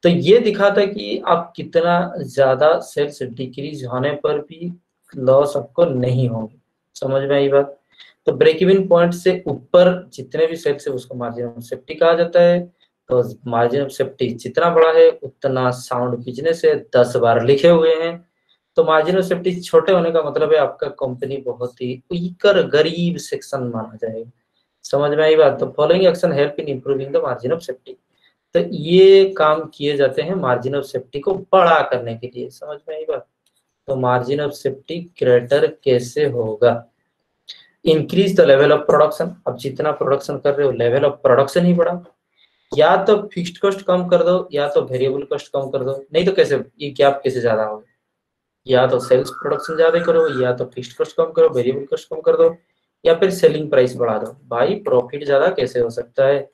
तो ये दिखाता है कि आप कितना ज्यादा सेल्स डिक्रीज होने पर भी लॉस आपको नहीं होगी। समझ में आई बात? तो ब्रेक इवन पॉइंट से ऊपर जितने भी सेल्स है उसको मार्जिन ऑफ सेफ्टी कहा जाता है। तो मार्जिन ऑफ सेफ्टी जितना बड़ा है उतना साउंड बिजनेस है, 10 बार लिखे हुए हैं। तो मार्जिन ऑफ सेफ्टी छोटे होने का मतलब है आपका कंपनी बहुत ही वीकर, गरीब सेक्शन माना जाएगा। समझ में आई बात? तो following action help in improving the margin of safety. तो ये काम किए जाते हैं मार्जिन ऑफ सेफ्टी को बड़ा करने के लिए। समझ में आई बात? तो मार्जिन ऑफ सेफ्टी ग्रेटर कैसे होगा? Increase the level of production, अब जितना प्रोडक्शन कर रहे हो लेवल ऑफ प्रोडक्शन ही बढ़ा, या तो फिक्स्ड कॉस्ट कम कर दो या तो वेरिएबल कॉस्ट कम कर दो, नहीं तो कैसे ये गैप कैसे ज्यादा होगा? या तो सेल्स प्रोडक्शन ज्यादा करो, या तो फिक्स्ड कॉस्ट कम करो, वेरिएबल कॉस्ट कम कर दो, या फिर सेलिंग प्राइस बढ़ा दो। भाई प्रॉफिट ज्यादा कैसे हो सकता है?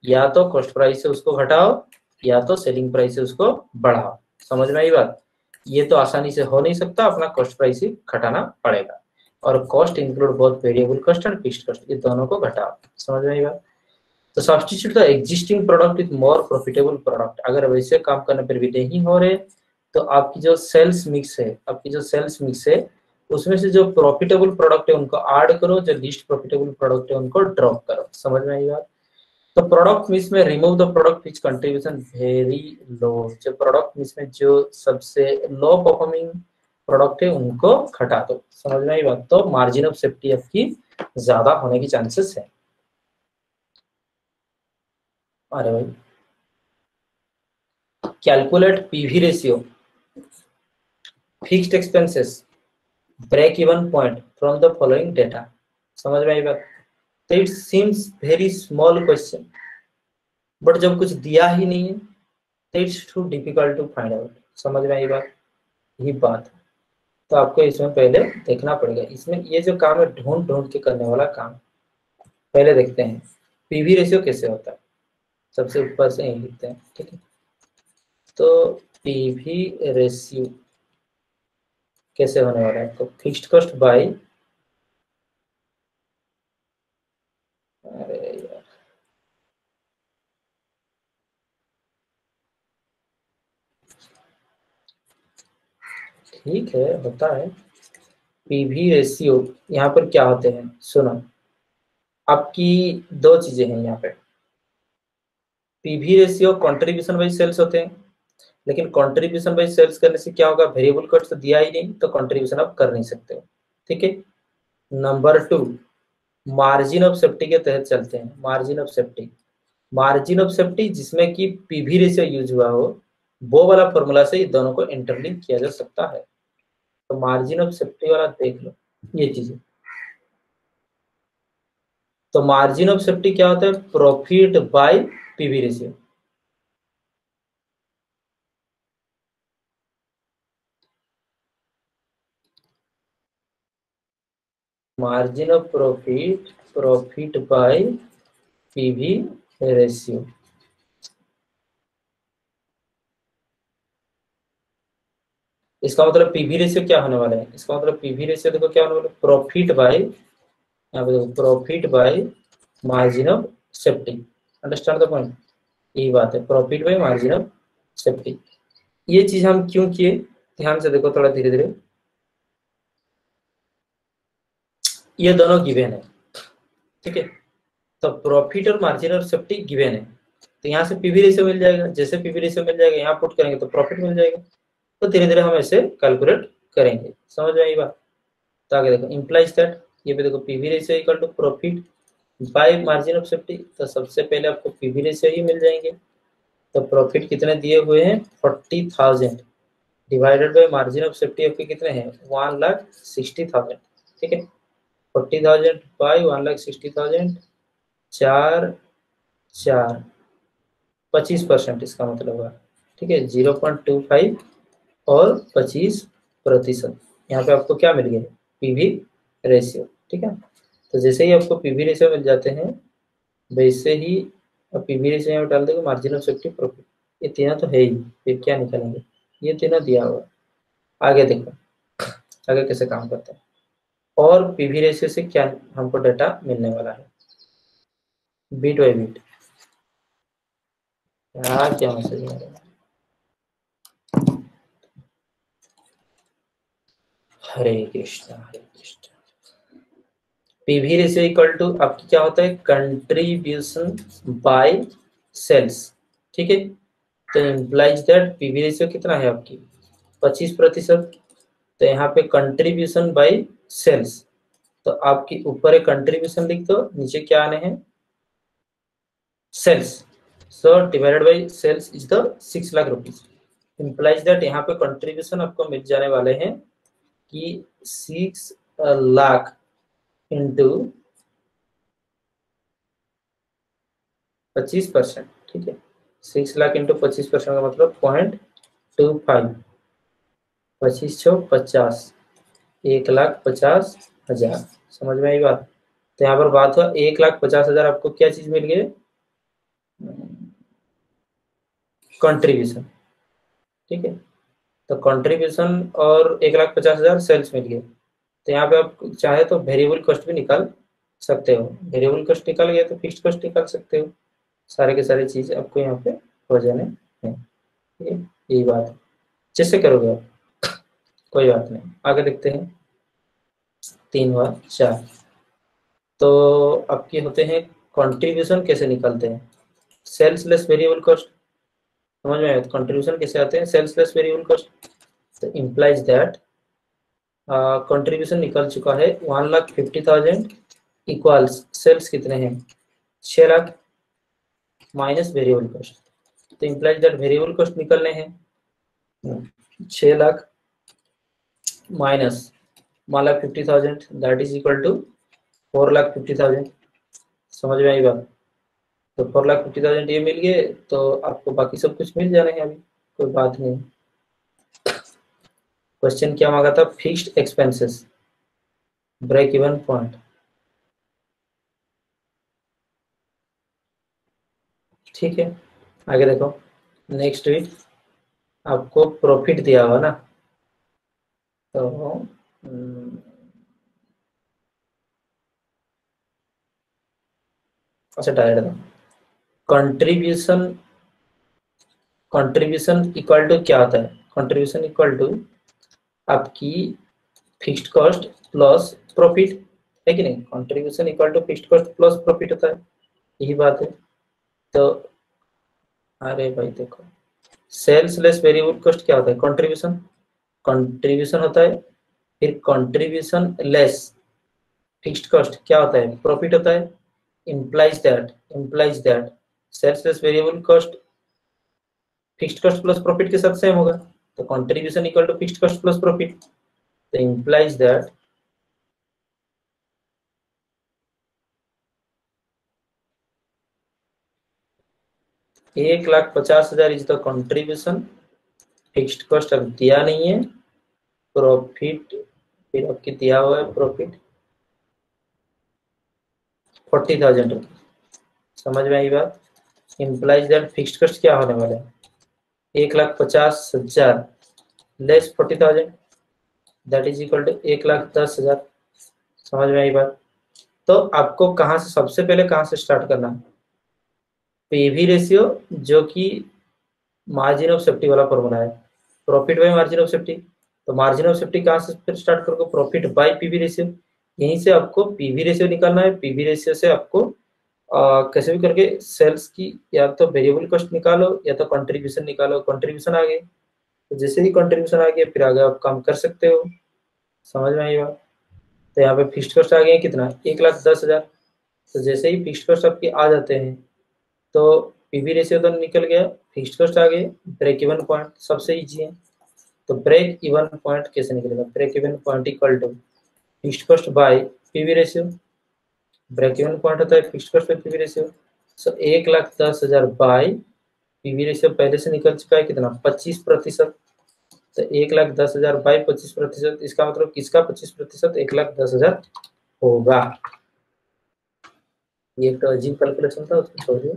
या तो कॉस्ट प्राइस से उसको घटाओ या तो सेलिंग प्राइस से उसको बढ़ाओ। समझ में आई बात? ये तो आसानी से हो नहीं सकता, अपना कॉस्ट प्राइस ही घटाना पड़ेगा। और cost include both variable cost and fixed cost, ये दोनों को घटाओ। समझ में आई बात? तो substitute the existing product with more profitable product, अगर वैसे काम करने पर भी नहीं हो रहे तो आपकी जो सेल्स मिक्स है, उसमें से जो प्रॉफिटेबल प्रोडक्ट है उनको ऐड करो, जो लीस्ट प्रॉफिटेबल प्रोडक्ट है उनको ड्रॉप करो। समझ में आई बात? तो प्रोडक्ट मिक्स में remove the product which contribution very low, जो प्रोडक्ट मिक्स में जो सबसे लो परफॉर्मिंग प्रोडक्ट है उनको घटा दो। समझ में आई बात? तो मार्जिन ऑफ सेफ्टी आपकी ज्यादा होने की चांसेस है। अरे भाई, calculate PV ratio fixed expenses break even point from the following data. समझ में आई बात? तो it seems very small question, but जब कुछ दिया ही नहीं है तो it's too difficult to find out. समझ में आई बात? यही बात है। तो आपको इसमें पहले देखना पड़ेगा, इसमें ये जो काम है ढूंढ ढूंढ के करने वाला काम। पहले देखते हैं पीवी रेशियो कैसे होता है, सबसे ऊपर से यही लिखते हैं, ठीक है? तो पीवी रेशियो कैसे होने वाला है? तो फिक्स्ड कॉस्ट बाय, अरे यार ठीक है होता है। पीवी रेशियो यहाँ पर क्या होते हैं सुनो, आपकी दो चीजें हैं यहाँ पे। PV ratio contribution by sales होते हैं, लेकिन कंट्रीब्यूशन बाई सेल्स करने से क्या होगा? वेरिएबल कॉस्ट तो दिया ही नहीं, तो कंट्रीब्यूशन आप कर नहीं सकते हो। ठीक है। नंबर 2, मार्जिन ऑफ सेफ्टी के तहत चलते हैं। मार्जिन ऑफ सेफ्टी जिसमें कि पीवी रेशियो यूज हुआ हो, वो वाला फॉर्मूला से दोनों को इंटरलिंक किया जा सकता है। तो मार्जिन ऑफ सेफ्टी वाला देख लो ये चीजें। तो मार्जिन ऑफ सेफ्टी क्या होता है? Profit by PV ratio. Margin of profit by PV ratio. इसका मतलब पीवी रेशियो क्या होने वाला है? इसका मतलब पीवी रेशियो देखो क्या होने वाला है? प्रॉफिट बाय, यहाँ पे देखो profit by margin of safety. Understand the point? यही बात है, profit by margin of safety. ये चीज हम क्यों किए? ध्यान से देखो थोड़ा धीरे धीरे। ये दोनों गिवन है, ठीक है? तो प्रॉफिट और मार्जिन ऑफ सेफ्टी गिवन है, तो यहाँ से पीवी रेशियो मिल जाएगा। जैसे पीवी रेशियो मिल जाएगा यहाँ पुट करेंगे तो प्रॉफिट मिल जाएगा। तो धीरे धीरे हम ऐसे कैलकुलेट करेंगे। समझ में आई बात? तो आगे देखो इम्प्लाइज दैट, ये भी देखो PV ratio equal to profit by margin of safety. तो सबसे पहले आपको पीवी रेशियो ही मिल जाएंगे। तो प्रॉफिट कितने दिए हुए हैं? 40,000 divided by margin of safety आपके कितने हैं? 1,60,000। ठीक है, 40,000 बाय 1,60,000, 4 25% इसका मतलब हुआ। ठीक है, 0.25 और 25%। यहाँ पे आपको क्या मिल गया? PV ratio. ठीक है, तो जैसे ही आपको पीवी रेशियो मिल जाते हैं वैसे ही पीवी रेशियो यहाँ डाल देगा, मार्जिन ऑफ सेफ्टी, प्रॉफिट, ये तीनों तो है ही, फिर क्या निकालेंगे? ये तीनों दिया हुआ। आगे देखो आगे कैसे काम करता है और पीवी रेशियो से क्या हमको डाटा मिलने वाला है बीट बाई बीट। यार क्या मैसेज आ रहा है? Hare Krishna Hare Krishna. PV ratio equal to आपकी क्या होता है? Contribution by sales. ठीक है, तो इम्प्लाइज दैट पीवी रेशियो कितना है आपकी? 25%। तो यहाँ पे कंट्रीब्यूशन बाय सेल्स, तो आपकी ऊपर एक कंट्रीब्यूशन लिख दो, नीचे क्या आने हैं? Sales. So divided by sales is the 6 lakh rupees. Implies that यहाँ पे कंट्रीब्यूशन आपको मिल जाने वाले हैं कि 6 लाख इंटू 25%, ठीक है। 6 लाख इंटू 25% का मतलब 0.25, 25×6 = 50, 1,50,000। समझ में आई बात? तो यहाँ पर बात हुआ 1,50,000 आपको क्या चीज मिल गई? कंट्रीब्यूशन, ठीक है। तो कंट्रीब्यूशन और 1,50,000 सेल्स मिल गए। तो यहाँ पे आप चाहे तो वेरिएबल कॉस्ट भी निकाल सकते हो। वेरिएबल कॉस्ट निकाल गया तो फिक्स्ड कॉस्ट निकाल सकते हो। सारे के सारे चीज आपको यहाँ पे हो जाने हैं, ठीक है। यही बात है, जैसे करोगे आप, कोई बात नहीं। आगे देखते हैं 3 व 4। तो आपके होते हैं कंट्रीब्यूशन कैसे निकालते हैं? Sales less variable cost. समझ में आया? तो कंट्रीब्यूशन कैसे आते हैं? Sales less variable cost. तो इम्प्लाइज दैट कंट्रीब्यूशन निकल चुका है 1,50,000 इक्वल्स सेल्स कितने हैं? 6 लाख माइनस वेरिएबल कॉस्ट। तो इम्प्लाइज दैट वेरिएबल कॉस्ट निकलने हैं 6 lakh minus 1,50,000, that is equal to 4,50,000। समझ में आई बात? तो 4,50,000 ये मिल गए तो आपको बाकी सब कुछ मिल जाने हैं अभी, कोई बात नहीं। क्वेश्चन क्या मांगा था? Fixed expenses, break even point, ठीक है। आगे देखो नेक्स्ट वीक आपको प्रॉफिट दिया हुआ ना, तो अच्छा direct contribution. Contribution equal to क्या होता है? कंट्रीब्यूशन इक्वल टू आपकी फिक्स्ड कॉस्ट प्लस प्रॉफिट, है कि नहीं? Contribution equal to fixed cost plus profit होता है, यही बात है। तो अरे भाई देखो, सेल्स लेस वेरिएबल कॉस्ट क्या होता है? कंट्रीब्यूशन। कंट्रीब्यूशन होता है, फिर कंट्रीब्यूशन लेस फिक्स्ड कॉस्ट क्या होता है? प्रॉफिट होता है। Implies that sales less variable cost fixed cost plus profit के साथ सेम होगा। तो contribution equal to fixed cost plus profit. तो implies that 1,50,000 is the contribution, fixed cost अब दिया नहीं है, प्रॉफिट फिर आपकी दिया हुआ है प्रॉफिट 40,000 रुपीज। समझ में आई बात? इम्प्लाइज दैट फिक्स्ड कॉस्ट क्या होने वाला है? 1,50,000 less 40,000, that is equal to 1,10,000। समझ में आई बात? तो आपको कहाँ से सबसे पहले कहाँ से स्टार्ट करना है? पीवी रेशियो, जो कि मार्जिन ऑफ सेफ्टी वाला फॉर्मूला है, profit by margin of safety. तो मार्जिन ऑफ सेफ्टी कहाँ से फिर स्टार्ट करोगे? Profit by PV ratio. यहीं से आपको पीवी रेशियो निकालना है। पीवी रेशियो से आपको कैसे भी करके सेल्स की या तो वेरिएबल कॉस्ट निकालो या तो कंट्रीब्यूशन निकालो। कंट्रीब्यूशन आ गए तो जैसे ही कंट्रीब्यूशन आ गया फिर आगे आप काम कर सकते हो। समझ में आई बात? तो यहाँ पे फिक्स्ड कॉस्ट आ गए कितना? 1,10,000। तो जैसे ही फिक्स्ड कॉस्ट आपके आ जाते हैं तो पीवी रेशियो तो निकल गया, फिक्स्ड कॉस्ट आ गए, ब्रेक इवन पॉइंट सबसे इजी है। तो ब्रेक इवन पॉइंट कैसे निकलेगा? Break even point equal to fixed cost by PV ratio. Break even point होता है fixed cost by PV ratio. So 1,10,000 by PV ratio पहले से निकल चुका है कितना? 25%। तो 1,10,000 बाय 25%, इसका मतलब किसका 25%? 1,10,000 होगा। ये तो अजीब कैलकुलेशन था, उसको छोड़िए।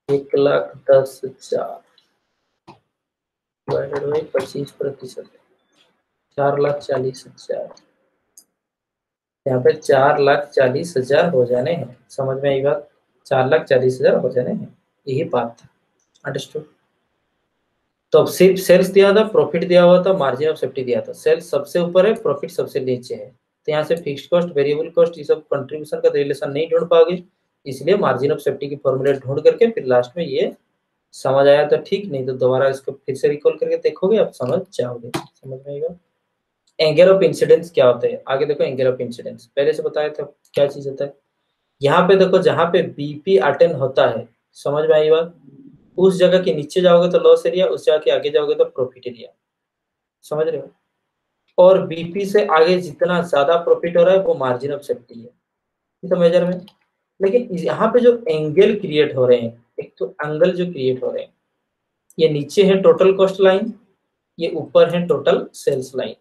1,10,000 डिवाइडेड बाई 25%, 4,40,000। यहाँ पे 4,40,000 हो जाने हैं। समझ में आई बात? 4,40,000 हो जाने हैं, यही बात था। अंडरस्टूड? तो अब सिर्फ सेल्स दिया था, प्रॉफिट दिया हुआ था, मार्जिन ऑफ सेफ्टी दिया था। सेल्स सबसे ऊपर है, प्रॉफिट सबसे नीचे है। तो यहाँ से फिक्स्ड कॉस्ट, वेरिएबल कॉस्ट, ये सब कंट्रीब्यूशन का रिलेशन नहीं ढूंढ पाओगे, इसलिए मार्जिन ऑफ सेफ्टी की फॉर्मूले ढूंढ करके फिर लास्ट में ये समझ आया तो ठीक, नहीं तो दोबारा इसको फिर से रिकॉल करके देखोगे, आप समझ जाओगे। समझ में आएगा? एंगल ऑफ इंसिडेंस क्या होता है? आगे देखो, एंगल ऑफ इंसिडेंस पहले से बताया था क्या चीज होता है। यहाँ पे देखो, जहाँ पे बीपी अटेन होता है, समझ में आई बात? उस जगह के नीचे जाओगे तो लॉस एरिया, उस जगह के आगे जाओगे तो प्रॉफिट एरिया। समझ रहे हो? और बीपी से आगे जितना ज्यादा प्रॉफिट हो रहा है वो मार्जिन ऑफ सेफ्टी है, ये तो मेजर में। लेकिन यहाँ पे जो एंगल क्रिएट हो रहे हैं, एक तो एंगल जो क्रिएट हो रहे हैं, ये नीचे है टोटल कॉस्ट लाइन, ये ऊपर है टोटल सेल्स लाइन।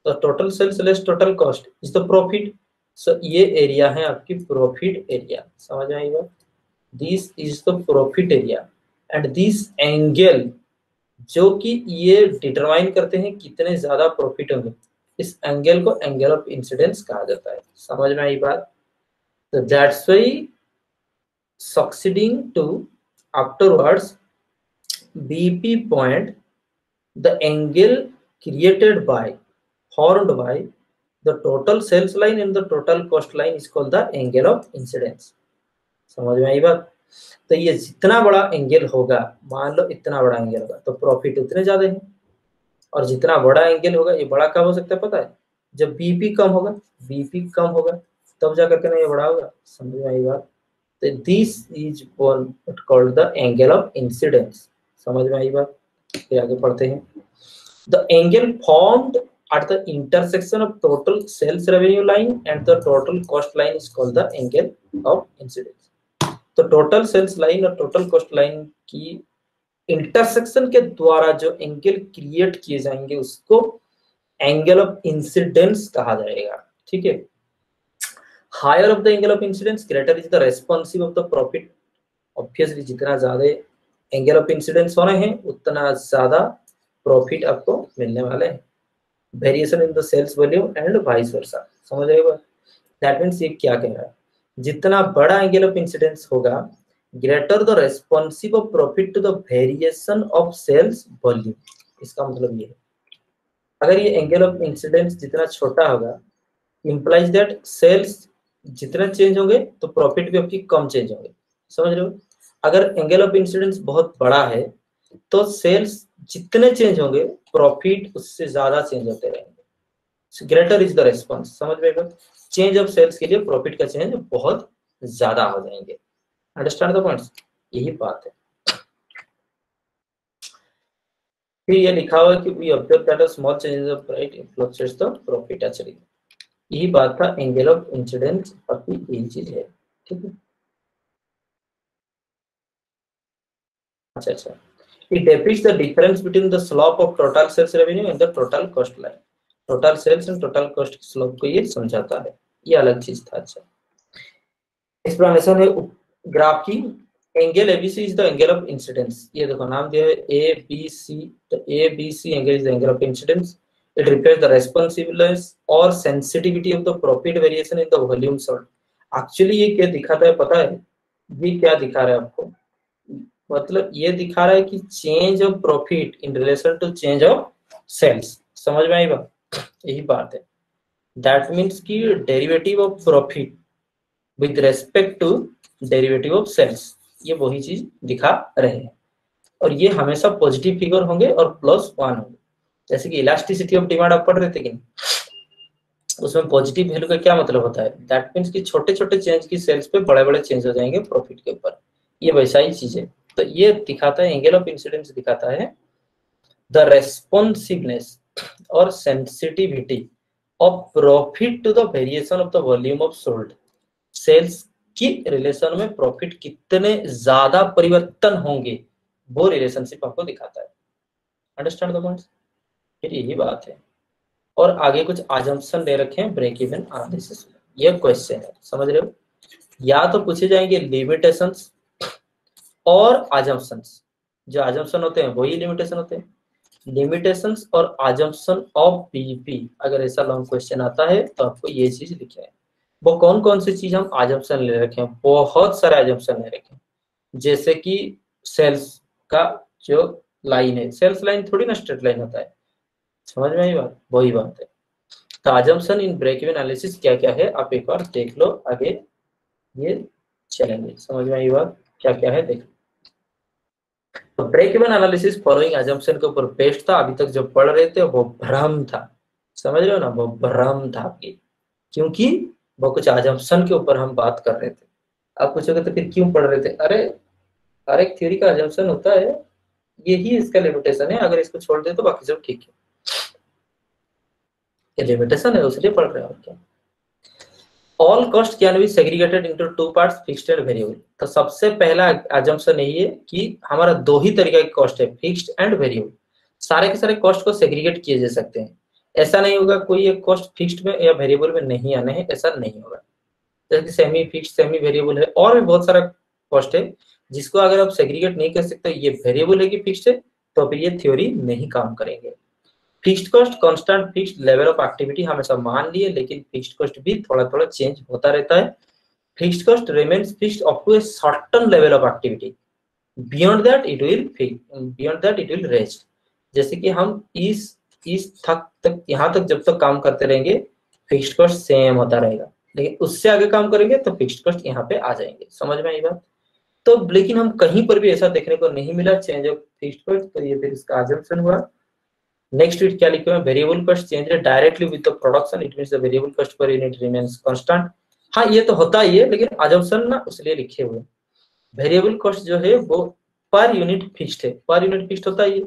तो total sales less total cost is the profit. So ये एरिया है आपकी प्रॉफिट एरिया, समझ में आई बात? This is the profit area and this angle जो कि ये डिटरमाइन करते हैं कितने ज्यादा प्रॉफिट होंगे, इस एंगल को एंगल ऑफ इंसिडेंस कहा जाता है। समझ में आई बात? तो that's why succeeding to afterwards BP point, the angle created by formed by the total sales line and the total cost line is called the angle of incidence। समझ में आई बात? तो ये जितना बड़ा एंगल होगा, मान लो इतना बड़ा एंगल होगा तो प्रॉफिट उतने ज्यादा है, और जितना बड़ा एंगल होगा, ये बड़ा कब हो सकता है पता है? जब बीपी कम होगा, बीपी कम होगा तब जाकर के ना ये बड़ा होगा। समझ में आई बात? This is called the angle of incidence. समझ में आई बात? फिर आगे पढ़ते हैं। The angle formed at the intersection of total sales revenue line and the total cost line is called the angle of incidence। तो टोटल सेल्स लाइन और टोटल कॉस्ट लाइन की इंटरसेक्शन के द्वारा जो एंगल क्रिएट किए जाएंगे उसको angle of incidence कहा जाएगा। ठीक है। Higher of the angle of incidence greater is the responsive of the profit. Obviously जितना ज्यादा एंगल ऑफ इंसिडेंस होने हैं उतना ज्यादा प्रॉफिट आपको मिलने वाले हैं। Variation in the sales volume and vice versa. समझ रहे हो? दैट मीन्स ये क्या कह रहा है, जितना बड़ा एंगल ऑफ इंसिडेंस होगा greater the responsive of profit to the variation of sales volume. इसका मतलब ये है, अगर ये एंगल ऑफ इंसिडेंस जितना छोटा होगा इंप्लाइज दैट सेल्स जितना चेंज होंगे तो प्रॉफिट भी आपकी कम चेंज होंगे। समझ रहे हो? अगर एंगल ऑफ इंसिडेंस बहुत बड़ा है तो सेल्स जितने चेंज होंगे प्रॉफिट उससे ज्यादा चेंज होते रहेंगे। Greater is the response. समझ में? चेंज ऑफ सेल्स के लिए प्रॉफिट का चेंज बहुत ज्यादा हो जाएंगे। Understand the points? यही बात है। फिर ये लिखा हुआ कि we observe that a small changes of price fluctuates the profit. Actually यही बात था, एंगल ऑफ इंसिडेंस काफी यही चीज है। ठीक है। अच्छा, it depicts the difference between the slope of total sales revenue and the total cost line। total sales and total cost की slope को ये समझाता है, ये अलग चीज था। अच्छा, एक्सप्लेनेशन है ग्राफ की। Angle ABC is the angle of incidence. ये देखो नाम दिया है ए बी सी, तो A B C angle is the angle of incidence. It reflects the responsiveness और sensitivity of the profit variation in the volume sold. Actually ये क्या दिखाता है पता है? ये क्या दिखा रहा है आपको? मतलब ये दिखा रहा है कि change of profit in relation to change of sales. समझ में आई बात? यही बात है। दैट मीन्स कि derivative of profit with respect to derivative of sales, ये वही चीज दिखा रहे हैं। और ये हमेशा पॉजिटिव फिगर होंगे और +1 होंगे। जैसे कि इलास्टिसिटी ऑफ डिमांड आप पढ़ रहे थे कि नहीं, उसमें पॉजिटिव वैल्यू का क्या मतलब होता है? दैट मीन्स कि छोटे छोटे चेंज की सेल्स पे बड़े बड़े चेंज हो जाएंगे प्रॉफिट के ऊपर। ये वैसा ही चीज है। तो ये दिखाता है, एंगल ऑफ इंसिडेंस दिखाता है द रेस्पॉन्सिवनेस और sensitivity of profit to the variation of the volume of sold. Sales की रिलेशन में प्रॉफिट कितने ज्यादा परिवर्तन होंगे वो रिलेशनशिप आपको दिखाता है। Understand the points? फिर यही बात है। और आगे कुछ अजम्पशन दे रखे हैं ब्रेक इवन एनालिसिस में। ये क्वेश्चन है, समझ रहे हो? या तो पूछे जाएंगे लिमिटेशंस और अजम्पशंस। जो अजम्पशन होते हैं वही लिमिटेशन होते हैं। लिमिटेशंस और अजम्पशन ऑफ बीपी, अगर ऐसा लॉन्ग क्वेश्चन आता है तो आपको ये चीज लिखना है। वो कौन कौन सी चीज हम अजम्पशन ले रखे हैं? बहुत सारे अजम्पशन ले रखे हैं। जैसे कि सेल्स का जो लाइन है, सेल्स लाइन थोड़ी ना स्ट्रेट लाइन होता है। समझ में आई बात? वही बात है। तो अजम्पशन इन ब्रेक इवन एनालिसिस क्या क्या है आप एक बार देख लो, आगे ये चलेंगे। समझ में आई बात? क्या क्या है देख लो। तो break even analysis following assumption के ऊपर बेस्ड था। अभी तक जो पढ़ रहे थे वो भ्रम था। समझ रहे हो ना? वो भ्रम था आपकी, क्योंकि वो कुछ अजम्पशन के ऊपर हम बात कर रहे थे। आप पूछोगे तो फिर क्यों पढ़ रहे थे? अरे हर एक थ्योरी का अजम्पशन होता है, यही इसका लिमिटेशन है। अगर इसको छोड़ दे तो बाकी सब ठीक है। ये लिमिटेशन है, उसलिए पढ़ रहे हो क्या। All cost can be segregated into two parts, fixed and variable. तो सबसे पहला अजम्पशन यही है कि हमारा दो ही तरीके का कॉस्ट है, फिक्स्ड एंड वेरिएबल। सारे के सारे कॉस्ट को सेग्रीगेट किए जा सकते हैं। ऐसा नहीं होगा कोई एक कॉस्ट फिक्स्ड में या वेरिएबल में नहीं आने हैं, ऐसा नहीं होगा। जैसे सेमी फिक्स्ड, सेमी वेरिएबल है, और भी बहुत सारा कॉस्ट है जिसको अगर आप सेग्रीगेट नहीं कर सकते, ये वेरिएबल है कि फिक्स्ड है, तो फिर ये थ्योरी नहीं काम करेंगे। Fixed cost constant fixed level of activity हमेशा मान लिए, लेकिन फिक्स्ड कॉस्ट भी थोड़ा थोड़ा चेंज होता रहता है। Fixed cost remains fixed up to a certain level of activity, beyond that it will rest. जैसे कि हम इस तक यहाँ तक जब तक काम करते रहेंगे फिक्स्ड कॉस्ट सेम होता रहेगा, लेकिन उससे आगे काम करेंगे तो फिक्स्ड कॉस्ट यहाँ पे आ जाएंगे। समझ में आई बात। तो लेकिन हम कहीं पर भी ऐसा देखने को नहीं मिला चेंज ऑफ फिक्स्ड कॉस्ट, तो ये फिर इसका अजम्पशन हुआ। नेक्स्ट वीट क्या लिखे हुए, variable cost change directly with the production, it means the variable cost per unit remains constant. हाँ ये तो होता ही है, लेकिन अजम्पशन ना उसलिए लिखे हुए। वेरिएबल कॉस्ट जो है वो पर यूनिट फिक्स्ड है, पर यूनिट फिक्स्ड होता ही है,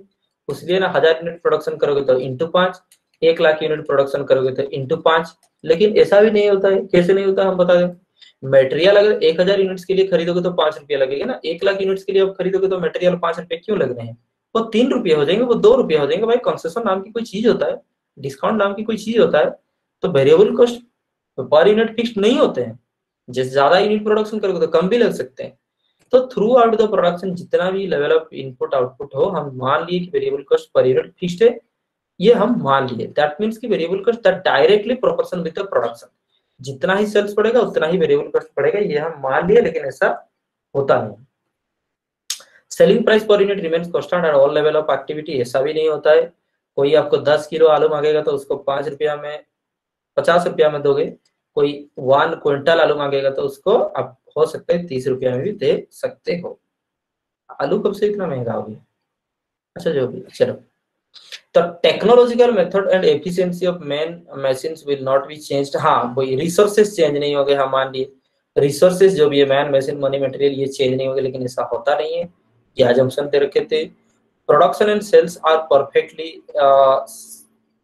इसलिए ना 1000 यूनिट प्रोडक्शन करोगे तो इंटू 5, 1 लाख यूनिट प्रोडक्शन करोगे तो इंटू 5। लेकिन ऐसा भी नहीं होता है, कैसे नहीं होता हम बता दें। मटेरियल अगर 1000 यूनिट्स के लिए खरीदोगे तो 5 रुपया लगेगा ना, 1 लाख यूनिट्स के लिए आप खरीदोगे तो मटेरियल 5 रुपए क्यों लग रहे हैं। वो 3 रुपये हो जाएंगे, वो 2 रुपये हो जाएंगे। भाई कंसेशन नाम की कोई चीज होता है, डिस्काउंट नाम की कोई चीज होता है। तो variable cost per unit fixed नहीं होते हैं। जैसे ज्यादा यूनिट प्रोडक्शन करोगे तो कम भी लग सकते हैं। तो थ्रू आउट द प्रोडक्शन जितना भी लेवल ऑफ इनपुट आउटपुट हो, हम मान लिए कि variable cost per unit fixed है, ये हम मान लिए। दैट मींस कि variable cost that directly proportion with the production, जितना ही सेल्स बढ़ेगा उतना ही वेरिएबल कॉस्ट बढ़ेगा, ये हम मान लिए, लेकिन ऐसा होता नहीं। Selling price per unit remains constant at all level of activity, ऐसा भी नहीं होता है। कोई आपको 10 किलो आलू मांगेगा तो उसको 5 रुपया में, 50 रुपया में दोगे। कोई 1 क्विंटल आलू मांगेगा तो उसको आप हो सकता है 30 रुपया में भी दे सकते हो। आलू कब से इतना महंगा हो गया। अच्छा जो भी, चलो। तो technological method and efficiency of man machines will not be changed. हाँ कोई रिसोर्सेज चेंज नहीं हो गए, हम मान लिए रिसोर्सेज जो भी है, मैन मशीन मनी मटेरियल, ये चेंज नहीं होंगे, लेकिन ऐसा होता नहीं है। ये अजम्पशन दे रखे थे। Production and sales are perfectly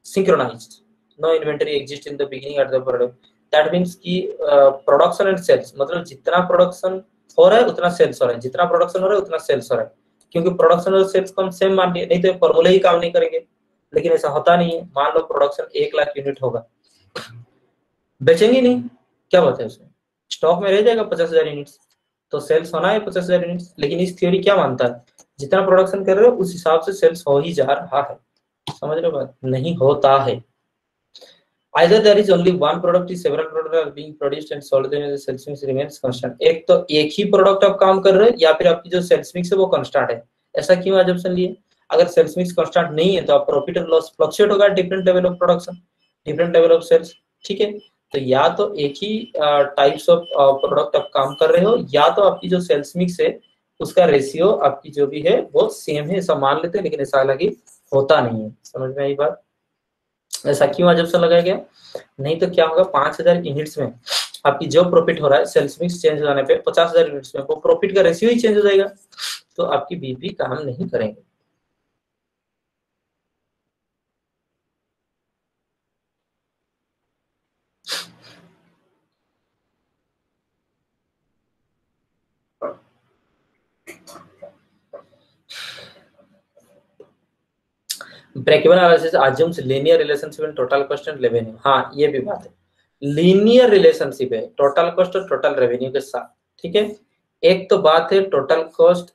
synchronized, no inventory exists in the beginning at the product। That means कि प्रोडक्शन एंड सेल्स मतलब जितना प्रोडक्शन हो रहा है उतना सेल्स हो रहा है, जितना प्रोडक्शन हो रहा है उतना सेल्स हो रहा है, क्योंकि प्रोडक्शन और सेल्स को हम सेम मान लिए, नहीं तो फॉर्मूला ही काम नहीं करेंगे। लेकिन ऐसा होता नहीं है। मान लो प्रोडक्शन 1 लाख यूनिट होगा, बेचेंगे नहीं, क्या बात है, उसमें स्टॉक में रह जाएगा 50,000 यूनिट्स, तो सेल्स होना है 50,000 यूनिट्स। लेकिन इस थ्योरी क्या मानता है, जितना प्रोडक्शन कर रहे हो उस हिसाब से सेल्स हो ही जा रहा है। समझ रहे हो बात, नहीं होता है। Either there is only one product, is several products are being produced and sold, then the sales mix remains constant। एक तो एक ही प्रोडक्ट आप काम कर रहे हो, या फिर आपकी जो सेल्स मिक्स है वो कांस्टेंट है। ऐसा क्यों अजम्पशन लिए। अगर सेल्स मिक्स कांस्टेंट नहीं है तो आप प्रॉफिट और लॉस फ्लक्चुएट होगा, different level of production, different level of sales. ठीक है, तो या तो एक ही टाइप्स ऑफ प्रोडक्ट आप काम कर रहे हो, या तो आपकी जो सेल्स मिक्स है उसका रेशियो आपकी जो भी है वो सेम है, ऐसा मान लेते हैं, लेकिन ऐसा अलग ही होता नहीं है। समझ में आई बात। ऐसा क्यों अजम्पशन लगाया गया, नहीं तो क्या होगा, 5,000 यूनिट्स में आपकी जो प्रॉफिट हो रहा है सेल्स मिक्स चेंज हो जाने पे 50,000 यूनिट्स में वो प्रॉफिट का रेशियो ही चेंज हो जाएगा, तो आपकी बीपी काम नहीं करेंगे। Break even analysis assumes linear relationship in total cost and revenue। हाँ ये भी बात है, लीनियर रिलेशनशिप है टोटल कॉस्ट और टोटल रेवेन्यू के साथ। ठीक है, एक तो बात है टोटल कॉस्ट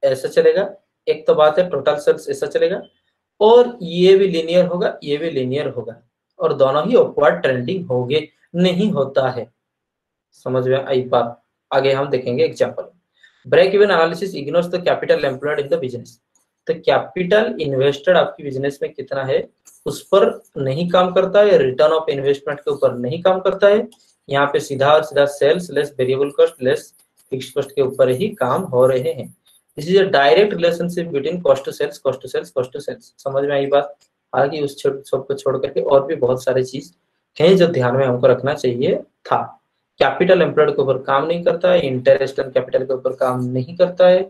ऐसा चलेगा, एक तो बात है टोटल सेल्स ऐसा चलेगा, और ये भी लीनियर होगा, ये भी लीनियर होगा, और दोनों ही अपवर्ड ट्रेंडिंग होंगे, नहीं होता है। समझ में आई बात। आगे हम देखेंगे example. Break even analysis ignores the capital employed in the business. तो कैपिटल इन्वेस्टेड आपकी बिजनेस में कितना है उस पर नहीं काम करता है, रिटर्न ऑफ इन्वेस्टमेंट के ऊपर नहीं काम करता है। यहाँ पे सीधा और सीधा sales less variable cost less fixed cost के ऊपर ही काम हो रहे हैं। This is a direct relationship between cost to sales, cost to sales, cost to sales. समझ में आई बात। हालांकि उस सबको छोड़ करके और भी बहुत सारी चीज हैं जो ध्यान में हमको रखना चाहिए था। कैपिटल एम्प्लॉयड के ऊपर काम नहीं करता है, इंटरेस्ट एंड कैपिटल के ऊपर काम नहीं करता है,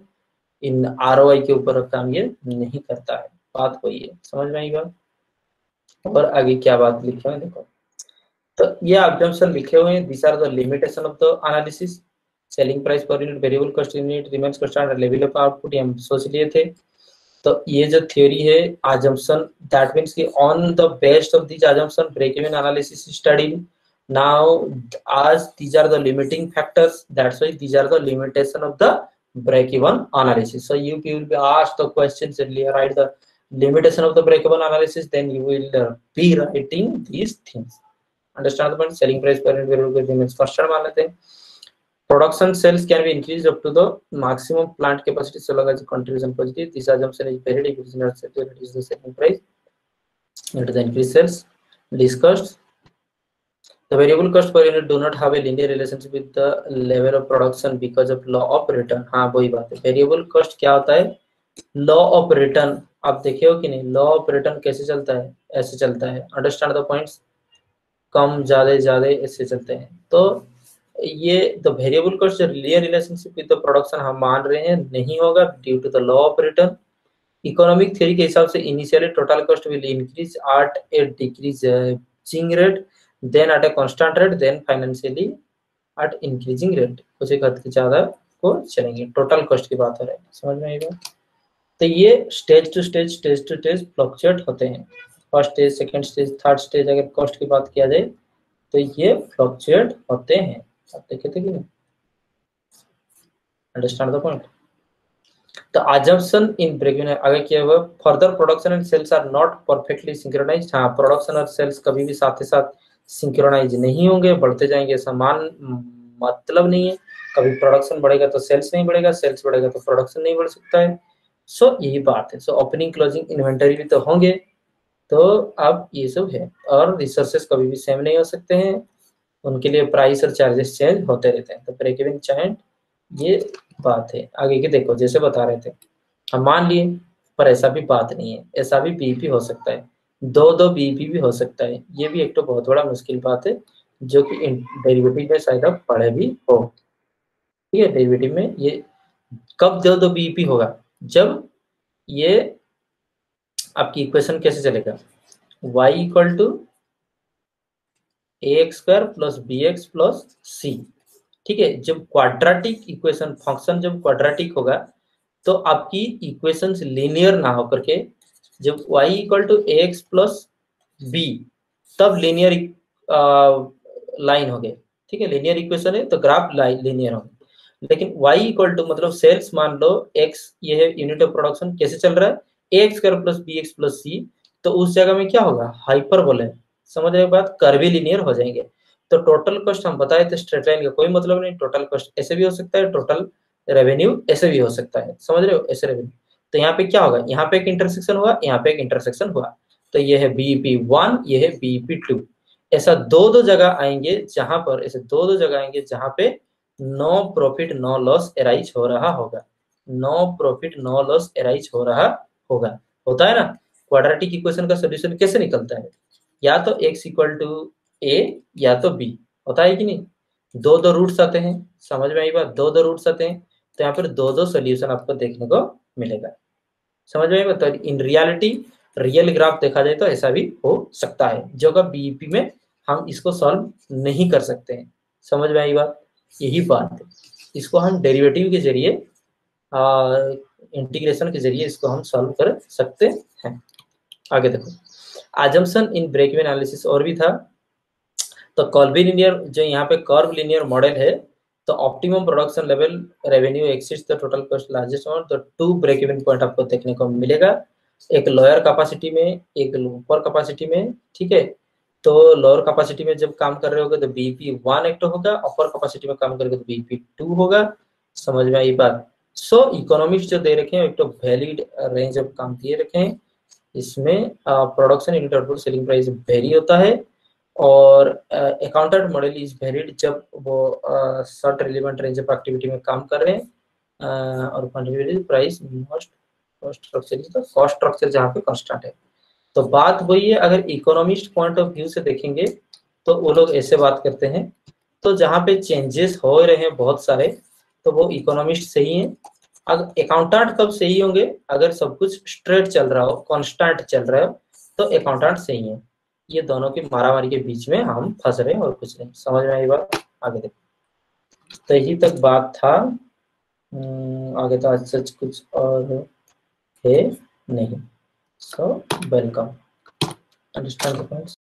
इन आरओआई के ऊपर काम ये नहीं करता है। बात वही है। समझ में आई बात। और आगे क्या बात लिखे हुए हैं देखो, तो ये अजम्पशन लिखे हुए हैं, this are the limitation of the analysis, selling price per unit, variable cost unit remains constant at level of output, ये हम सोच लिए थे। तो ये जो थ्योरी है assumption, that means कि on the base of these assumption break even analysis is studied now, as these are the limiting factors, that's why these are the limitation of the break even analysis. So you will be asked the questions earlier, write the limitation of the break even analysis, then you will be writing these things. Understand the point? Selling price per unit, variable remains constant मान लेते हैं। Production sales can be increased up to the maximum plant capacity so long as the contribution positive. This assumption is varied if it is not set to reduce the selling price due to the increased sales. Discussed. The variable cost per unit do not have a linear relationship with the level of production because of law of return. हाँ वही बात है, variable cost क्या होता है, law of return। आप देखे हो कि नहीं, law of return कैसे चलता है, ऐसे चलता है। Understand the points? कम ज्यादा ज्यादा ऐसे चलते हैं। तो ये द वेरिएबल कॉस्ट जो linear relationship with the production हम मान रहे हैं नहीं होगा due to the law of return. Economic theory के हिसाब से initially total cost will increase at a decreasing rate, then at a constant rate, then financially at increasing rate. कुछ एक हद के ज्यादा को चलेंगे, टोटल कॉस्ट की बात हो रही है, समझ में आएगा। तो ये स्टेज टू स्टेज फ्लक्चुएट होते हैं। First stage, second stage, third stage अगर कॉस्ट की बात किया जाए तो ये फ्लक्चुएट होते हैं। आप देखे थे कि नहीं? Understand the point? तो assumption इन ब्रेक इवन आगे क्या हुआ, further production and sales are not perfectly synchronized. हाँ, प्रोडक्शन और सेल्स कभी भी साथ ही साथ सिंक्रोनाइज नहीं होंगे, बढ़ते जाएंगे, समान मतलब नहीं है। कभी प्रोडक्शन बढ़ेगा तो सेल्स नहीं बढ़ेगा, सेल्स बढ़ेगा तो प्रोडक्शन नहीं बढ़ सकता है। सो यही बात है। सो ओपनिंग क्लोजिंग इन्वेंटरी भी तो होंगे, तो अब ये सब है। और रिसोर्सेस कभी भी सेम नहीं हो सकते हैं, उनके लिए प्राइस और चार्जेस चेंज होते रहते हैं। तो ब्रेक इवन पॉइंट ये बात है। आगे के देखो, जैसे बता रहे थे हम मान लिए, पर ऐसा भी बात नहीं है, ऐसा भी बीपी हो सकता है, दो बीपी भी हो सकता है। ये भी एक तो बहुत बड़ा मुश्किल बात है, जो कि डेरिवेटिव में शायद आप पढ़े भी हो। ठीक है, डेरिवेटिव में ये कब दो बीपी होगा, जब ये आपकी इक्वेशन कैसे चलेगा, y equal to ax square plus bx plus c। ठीक है, जब क्वाड्रेटिक इक्वेशन फंक्शन जब क्वाड्रेटिक होगा तो आपकी इक्वेशंस लीनियर ना होकर के, जब y equal to ax plus b तब लीनियर लाइन हो गए। ठीक है, लीनियर इक्वेशन है तो ग्राफ लीनियर होगा। लेकिन y इक्वल टू मतलब सेल्स मान लो x, ये है यूनिट ऑफ प्रोडक्शन, कैसे चल रहा है ax square plus bx plus c, तो उस जगह में क्या होगा, हाइपरबोला। समझ रहे बात, कर्वी लीनियर हो जाएंगे। तो टोटल कॉस्ट हम बताए थे स्ट्रेट लाइन का कोई मतलब नहीं, टोटल कॉस्ट ऐसे भी हो सकता है, टोटल रेवेन्यू ऐसे भी हो सकता है। समझ रहे हो, ऐसे रेवेन्यू। तो यहाँ पे क्या होगा, यहाँ पे एक इंटरसेक्शन हुआ, यहाँ पे एक इंटरसेक्शन हुआ, तो ये है BP1, ये है BP2। ऐसा दो जगह आएंगे जहां पर, ऐसे दो जगह आएंगे जहां पे no profit no loss arise हो रहा होगा, no profit no loss arise हो रहा होगा। होता है ना, क्वाड्रेटिक इक्वेशन का सोल्यूशन कैसे निकलता है, या तो x इक्वल टू a या तो b, होता है कि नहीं। दो रूट्स आते हैं, समझ में आई बात, दो रूट्स आते हैं, तो यहाँ पर दो सोल्यूशन आपको देखने को मिलेगा। समझ में आई बात। तो इन रियलिटी रियल ग्राफ देखा जाए तो ऐसा भी हो सकता है, जो कि बीईपी में हम इसको सॉल्व नहीं कर सकते हैं। समझ में आई बात, यही बात है। इसको हम डेरिवेटिव के जरिए, इंटीग्रेशन के जरिए इसको हम सॉल्व कर सकते हैं। आगे देखो, assumption in break even analysis और भी था। तो कर्व लीनियर, जो यहाँ पे कर्व लीनियर मॉडल है, तो optimum production level revenue exceeds the total cost largest amount, तो 2 ब्रेक इवन पॉइंट आपको देखने को मिलेगा, एक लोअर कैपेसिटी में, एक अपर कैपेसिटी में। ठीक है, तो लोअर कैपेसिटी में जब काम कर रहे होगे तो BP1 एक्ट होगा, अपर कैपेसिटी में काम करेंगे तो BP2 होगा। समझ में आई बात। सो इकोनॉमिक्स जो दे रखे हैं, एक तो वैलिड रेंज ऑफ काम दिए रखे हैं, इसमें production unit output selling price very होता है, और अकाउंटेंट मॉडल इज वेरिड जब वो short relevant range of activity में काम कर रहे हैं, और quantitative price most cost structure is the cost structure जहाँ पे कांस्टेंट है। तो बात वही है, अगर इकोनॉमिस्ट पॉइंट ऑफ व्यू से देखेंगे तो वो लोग ऐसे बात करते हैं, तो जहाँ पे चेंजेस हो रहे हैं बहुत सारे, तो वो इकोनॉमिस्ट सही है। अगर अकाउंटेंट कब सही होंगे, अगर सब कुछ स्ट्रेट चल रहा हो, कांस्टेंट चल रहा हो, तो अकाउंटेंट सही है। ये दोनों की मारामारी के बीच में हम फंस रहे हैं और कुछ नहीं। समझ में आई बात? आगे देखो, तो यही तक बात था। आगे तो आज सच कुछ और है नहीं। So welcome, understand the points.